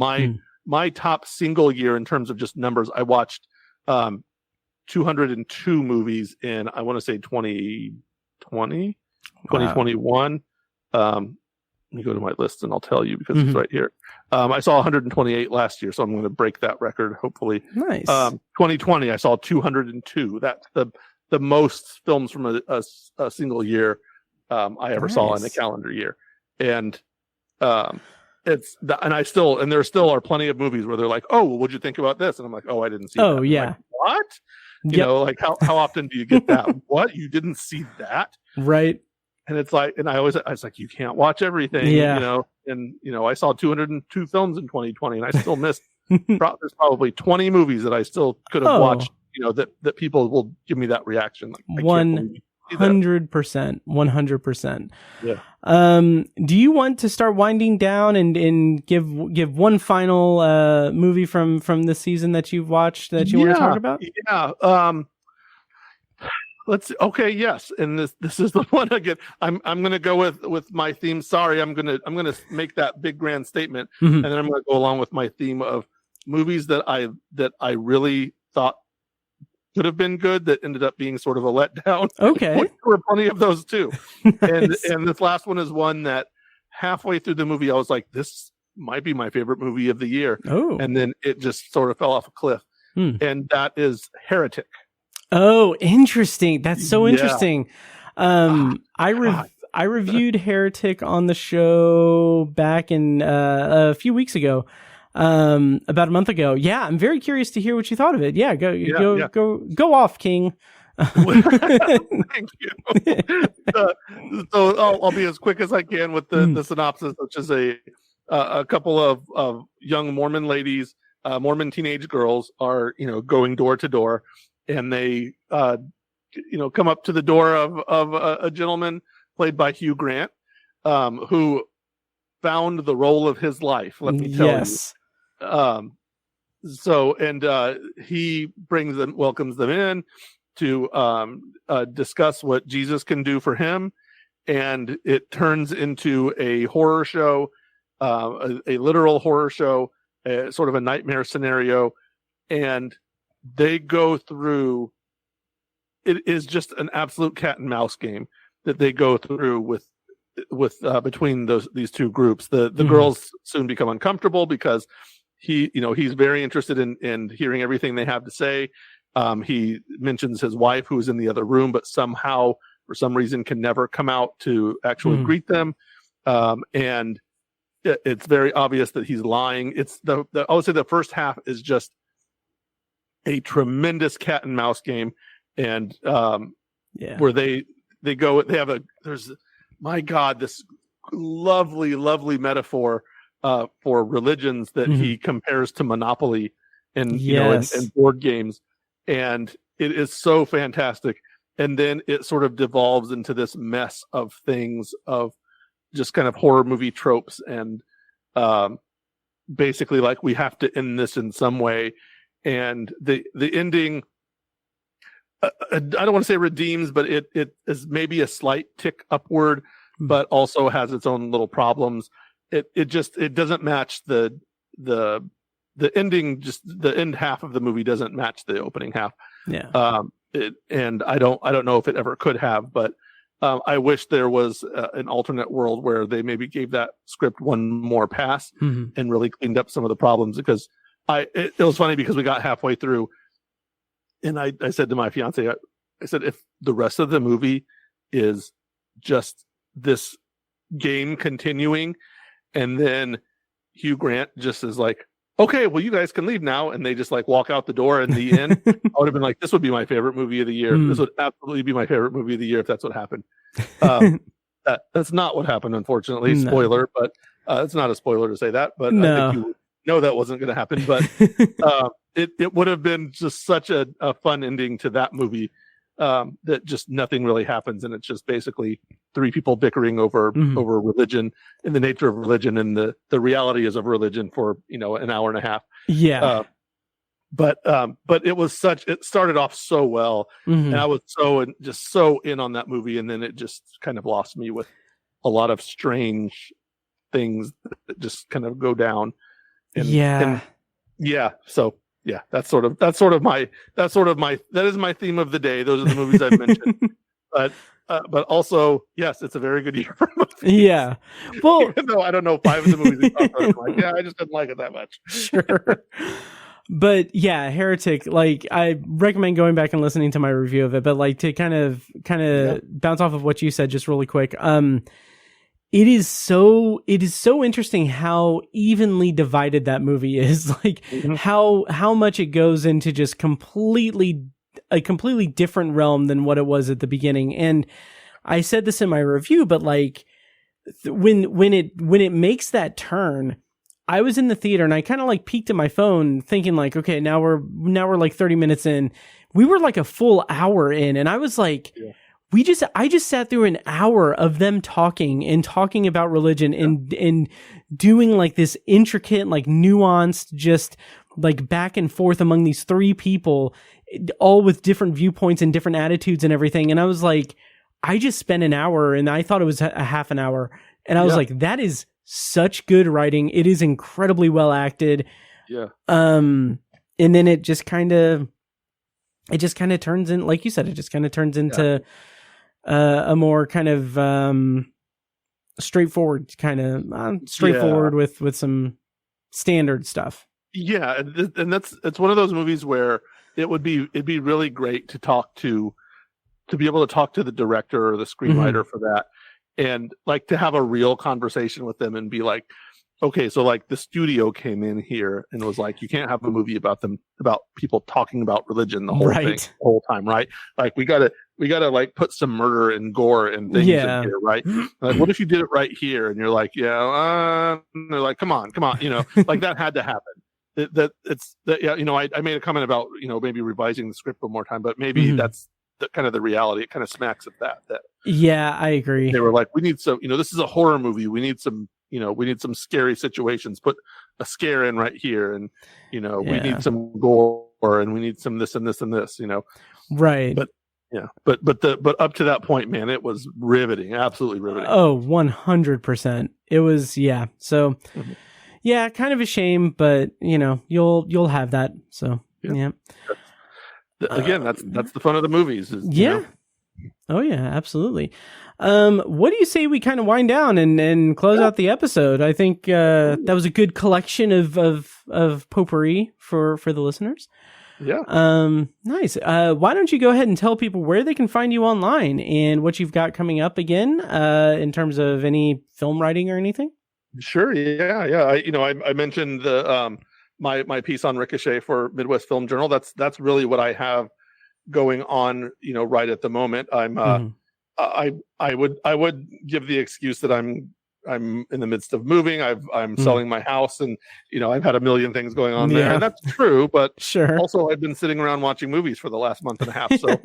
My top single year in terms of just numbers, I watched 202 movies in, I want to say 2021. Let me go to my list and I'll tell you, because it's right here. I saw 128 last year, so I'm going to break that record, hopefully. Nice. 2020, I saw 202. That's the most films from a single year I ever saw in a calendar year. And there still are plenty of movies where they're like, oh, well, what'd you think about this? And I'm like, oh, I didn't see that. Oh, yeah. Like, what? Like how often do you get that? What? You didn't see that? Right. And it's like, and I was like, you can't watch everything, and I saw 202 films in 2020, and I still missed. There's probably 20 movies that I still could have watched, that people will give me that reaction. Like, 100%. Yeah. Do you want to start winding down and give one final movie from this season that you've watched that you want to talk about? Yeah. Let's see. Okay, yes, and this is the one again. I'm going to go with my theme. Sorry, I'm going to make that big grand statement, and then I'm going to go along with my theme of movies that I really thought could have been good that ended up being sort of a letdown. Okay, there were plenty of those too. Nice. And this last one is one that halfway through the movie I was like, this might be my favorite movie of the year. Oh, and then it just sort of fell off a cliff, and that is Heretic. Oh, interesting. That's so interesting. I reviewed Heretic on the show back in a few weeks ago, about a month ago. Yeah, I'm very curious to hear what you thought of it. Yeah, go off, King. Thank you. So I'll be as quick as I can with the synopsis, which is a couple of young Mormon ladies, Mormon teenage girls are going door to door. And they, come up to the door of a gentleman played by Hugh Grant, who found the role of his life. Let me tell you. He welcomes them in to discuss what Jesus can do for him, and it turns into a horror show, a literal horror show, sort of a nightmare scenario, and they go through. It is just an absolute cat and mouse game that they go through with between these two groups. The girls soon become uncomfortable because he's very interested in hearing everything they have to say. He mentions his wife, who is in the other room, but somehow for some reason can never come out to actually greet them. And it's very obvious that he's lying. It's I would say the first half is just a tremendous cat and mouse game, and where there's this lovely metaphor for religions that he compares to Monopoly and and board games, and it is so fantastic. And then it sort of devolves into this mess of things, of just kind of horror movie tropes, and basically like we have to end this in some way. And the ending, I don't want to say redeems, but it is maybe a slight tick upward, but also has its own little problems. It doesn't match the ending. Just the end half of the movie doesn't match the opening half. Yeah. And I don't know if it ever could have, but I wish there was an alternate world where they maybe gave that script one more pass and really cleaned up some of the problems. Because it was funny, because we got halfway through, and I said to my fiance, I said, if the rest of the movie is just this game continuing, and then Hugh Grant just is like, okay, well, you guys can leave now, and they just like walk out the door in the end, I would have been like, this would be my favorite movie of the year. This would absolutely be my favorite movie of the year if that's what happened. That's not what happened, unfortunately. No. Spoiler, but it's not a spoiler to say that, but I think you know that wasn't going to happen. But it would have been just such a fun ending to that movie, that just nothing really happens, and it's just basically three people bickering over religion and the nature of religion and the realities of religion for an hour and a half. Yeah. But it started off so well, and I was so in on that movie, and then it just kind of lost me with a lot of strange things that just kind of go down. So yeah, that is my theme of the day. Those are the movies I've mentioned. But also, yes, it's a very good year for movies. Yeah. Well, even though I don't know 5 of the movies we talked about, I'm like, I just didn't like it that much. Sure. But yeah, Heretic, like, I recommend going back and listening to my review of it, but like to kind of bounce off of what you said just really quick. It is so interesting how evenly divided that movie is. Like how much it goes into just a completely different realm than what it was at the beginning. And I said this in my review, but like when it makes that turn, I was in the theater and I kind of like peeked at my phone thinking like, okay, now we're like 30 minutes in. We were like a full hour in, and I was like, I just sat through an hour of them talking about religion and doing like this intricate, like nuanced, just like back and forth among these three people, all with different viewpoints and different attitudes and everything. And I was like, I just spent an hour, and I thought it was a half an hour. And I was like, that is such good writing. It is incredibly well acted. Yeah. And then it just kind of turns in, like you said, it just kind of turns into a more kind of straightforward with some standard stuff. Yeah, and it's one of those movies where it'd be really great to be able to talk to the director or the screenwriter for that, and like to have a real conversation with them and be like, okay, so like the studio came in here and was like, you can't have a movie about people talking about religion the whole thing, the whole time, right? Like we gotta like put some murder and gore and things in here, right? Like, what if you did it right here? And you're like, and they're like, come on, like that had to happen. I made a comment about maybe revising the script one more time, but maybe that's kind of the reality. It kind of smacks of that. Yeah, I agree. They were like, we need some, this is a horror movie. We need some, we need some scary situations. Put a scare in right here, and we need some gore, and we need some this and this and this. Right. But but up to that point, man, it was riveting, absolutely riveting. Oh, 100%. It was, yeah. So, yeah, kind of a shame, but you'll have that. So, yeah. Again, that's the fun of the movies. Oh yeah, absolutely. What do you say we kind of wind down and close out the episode? I think that was a good collection of potpourri for the listeners. Yeah. Nice. Why don't you go ahead and tell people where they can find you online and what you've got coming up again, in terms of any film writing or anything? Sure. Yeah. I mentioned the my piece on Ricochet for Midwest Film Journal. That's really what I have going on, right at the moment. I'm I would give the excuse that I'm I'm in the midst of moving. I'm selling my house, and I've had a million things going on there, and that's true. But sure. Also, I've been sitting around watching movies for the last month and a half, so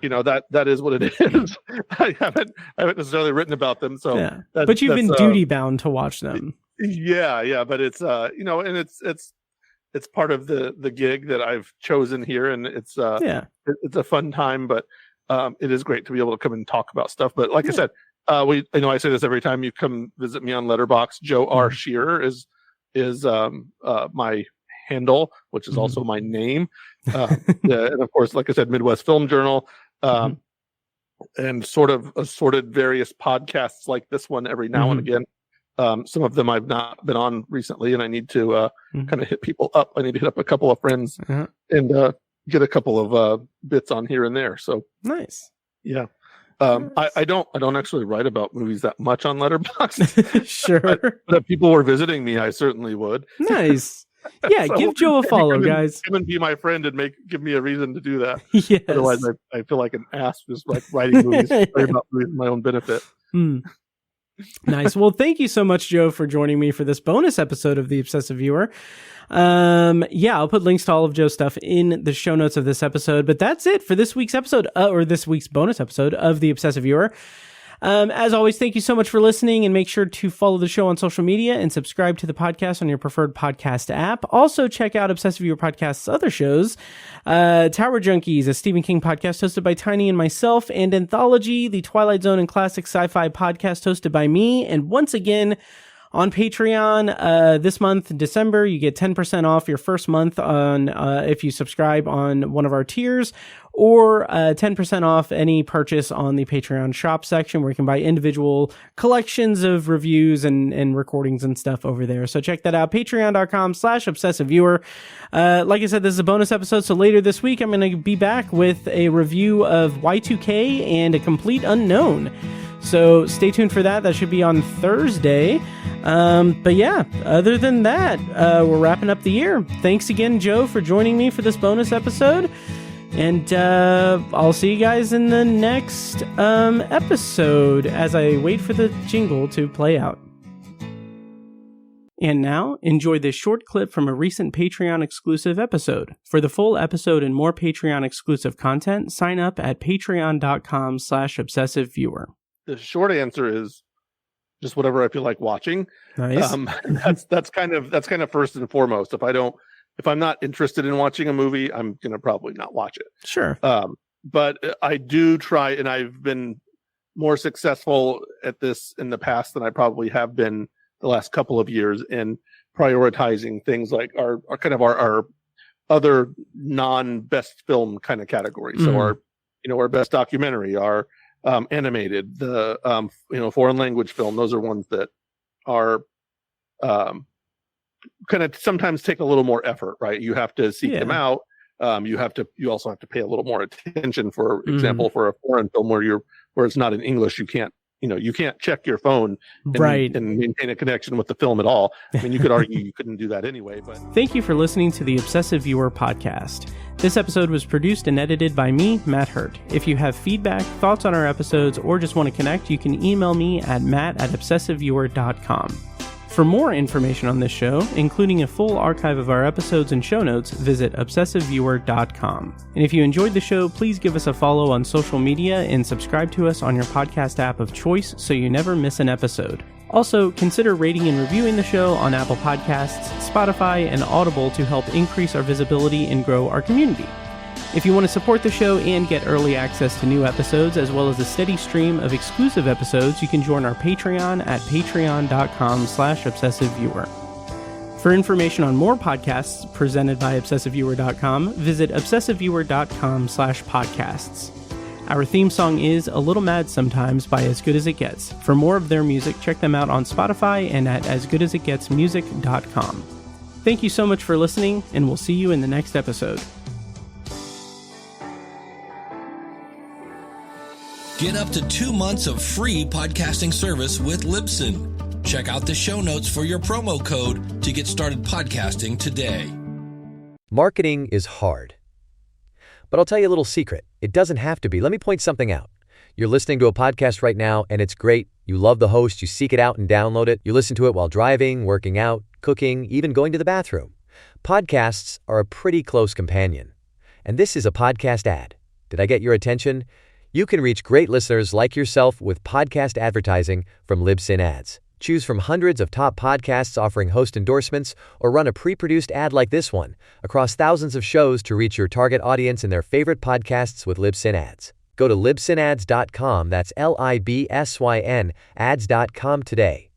that is what it is. I haven't necessarily written about them, so but you've been duty bound to watch them. Yeah, but it's and it's part of the gig that I've chosen here, and it's a fun time, but it is great to be able to come and talk about stuff. But like I said, I say this every time you come visit me on Letterboxd. Joe R. Shearer is my handle, which is also my name. And of course, like I said, Midwest Film Journal, and sort of assorted various podcasts like this one every now and again. Some of them I've not been on recently, and I need to kind of hit people up. I need to hit up a couple of friends and get a couple of bits on here and there. So nice. Yeah. I don't actually write about movies that much on Letterboxd. Sure. But if people were visiting me, I certainly would. Nice. Yeah, so give Joe a follow, guys. Come and be my friend and give me a reason to do that. Yes. Otherwise, I feel like an ass just like writing movies, writing about movies for my own benefit. Nice. Well, thank you so much, Joe, for joining me for this bonus episode of The Obsessive Viewer. I'll put links to all of Joe's stuff in the show notes of this episode, but that's it for this week's episode, or this week's bonus episode of The Obsessive Viewer. As always, thank you so much for listening, and make sure to follow the show on social media and subscribe to the podcast on your preferred podcast app. Also, check out Obsessive Viewer Podcast's other shows, Tower Junkies, a Stephen King podcast hosted by Tiny and myself, and Anthology, the Twilight Zone and Classic Sci-Fi podcast hosted by me. And once again, on Patreon, this month, December, you get 10% off your first month on if you subscribe on one of our tiers, or 10% off any purchase on the Patreon shop section, where you can buy individual collections of reviews and recordings and stuff over there. So check that out, patreon.com/obsessiveviewer. Like I said, this is a bonus episode, so later this week, I'm going to be back with a review of Y2K and A Complete Unknown. So stay tuned for that. That should be on Thursday. But yeah, other than that, we're wrapping up the year. Thanks again, Joe, for joining me for this bonus episode. And I'll see you guys in the next episode as I wait for the jingle to play out. And now, enjoy this short clip from a recent Patreon exclusive episode. For the full episode and more Patreon exclusive content, sign up at patreon.com/obsessiveviewer. The short answer is just whatever I feel like watching. Nice. That's kind of first and foremost. If I'm not interested in watching a movie, I'm gonna probably not watch it. Sure. But I do try, and I've been more successful at this in the past than I probably have been the last couple of years in prioritizing things like our other non-best film kind of categories. So our best documentary, our animated, the foreign language film. Those are ones that are kind of sometimes take a little more effort, right? You have to seek them out. You also have to pay a little more attention. For example, for a foreign film where it's not in English, you can't check your phone and maintain a connection with the film at all. I mean, you could argue you couldn't do that anyway. But thank you for listening to the Obsessive Viewer podcast. This episode was produced and edited by me, Matt Hurt. If you have feedback, thoughts on our episodes, or just want to connect, you can email me at matt@obsessiveviewer.com. For more information on this show, including a full archive of our episodes and show notes, visit obsessiveviewer.com. And if you enjoyed the show, please give us a follow on social media and subscribe to us on your podcast app of choice so you never miss an episode. Also, consider rating and reviewing the show on Apple Podcasts, Spotify, and Audible to help increase our visibility and grow our community. If you want to support the show and get early access to new episodes, as well as a steady stream of exclusive episodes, you can join our Patreon at patreon.com/obsessiveviewer. For information on more podcasts presented by obsessiveviewer.com, visit obsessiveviewer.com/podcasts. Our theme song is A Little Mad Sometimes by As Good As It Gets. For more of their music, check them out on Spotify and at asgoodasitgetsmusic.com. Thank you so much for listening, and we'll see you in the next episode. Get up to 2 months of free podcasting service with Libsyn. Check out the show notes for your promo code to get started podcasting today. Marketing is hard. But I'll tell you a little secret. It doesn't have to be. Let me point something out. You're listening to a podcast right now, and it's great. You love the host, you seek it out and download it. You listen to it while driving, working out, cooking, even going to the bathroom. Podcasts are a pretty close companion. And this is a podcast ad. Did I get your attention? You can reach great listeners like yourself with podcast advertising from Libsyn Ads. Choose from hundreds of top podcasts offering host endorsements, or run a pre-produced ad like this one across thousands of shows to reach your target audience and their favorite podcasts with Libsyn Ads. Go to libsynads.com, that's LIBSYN, ads.com today.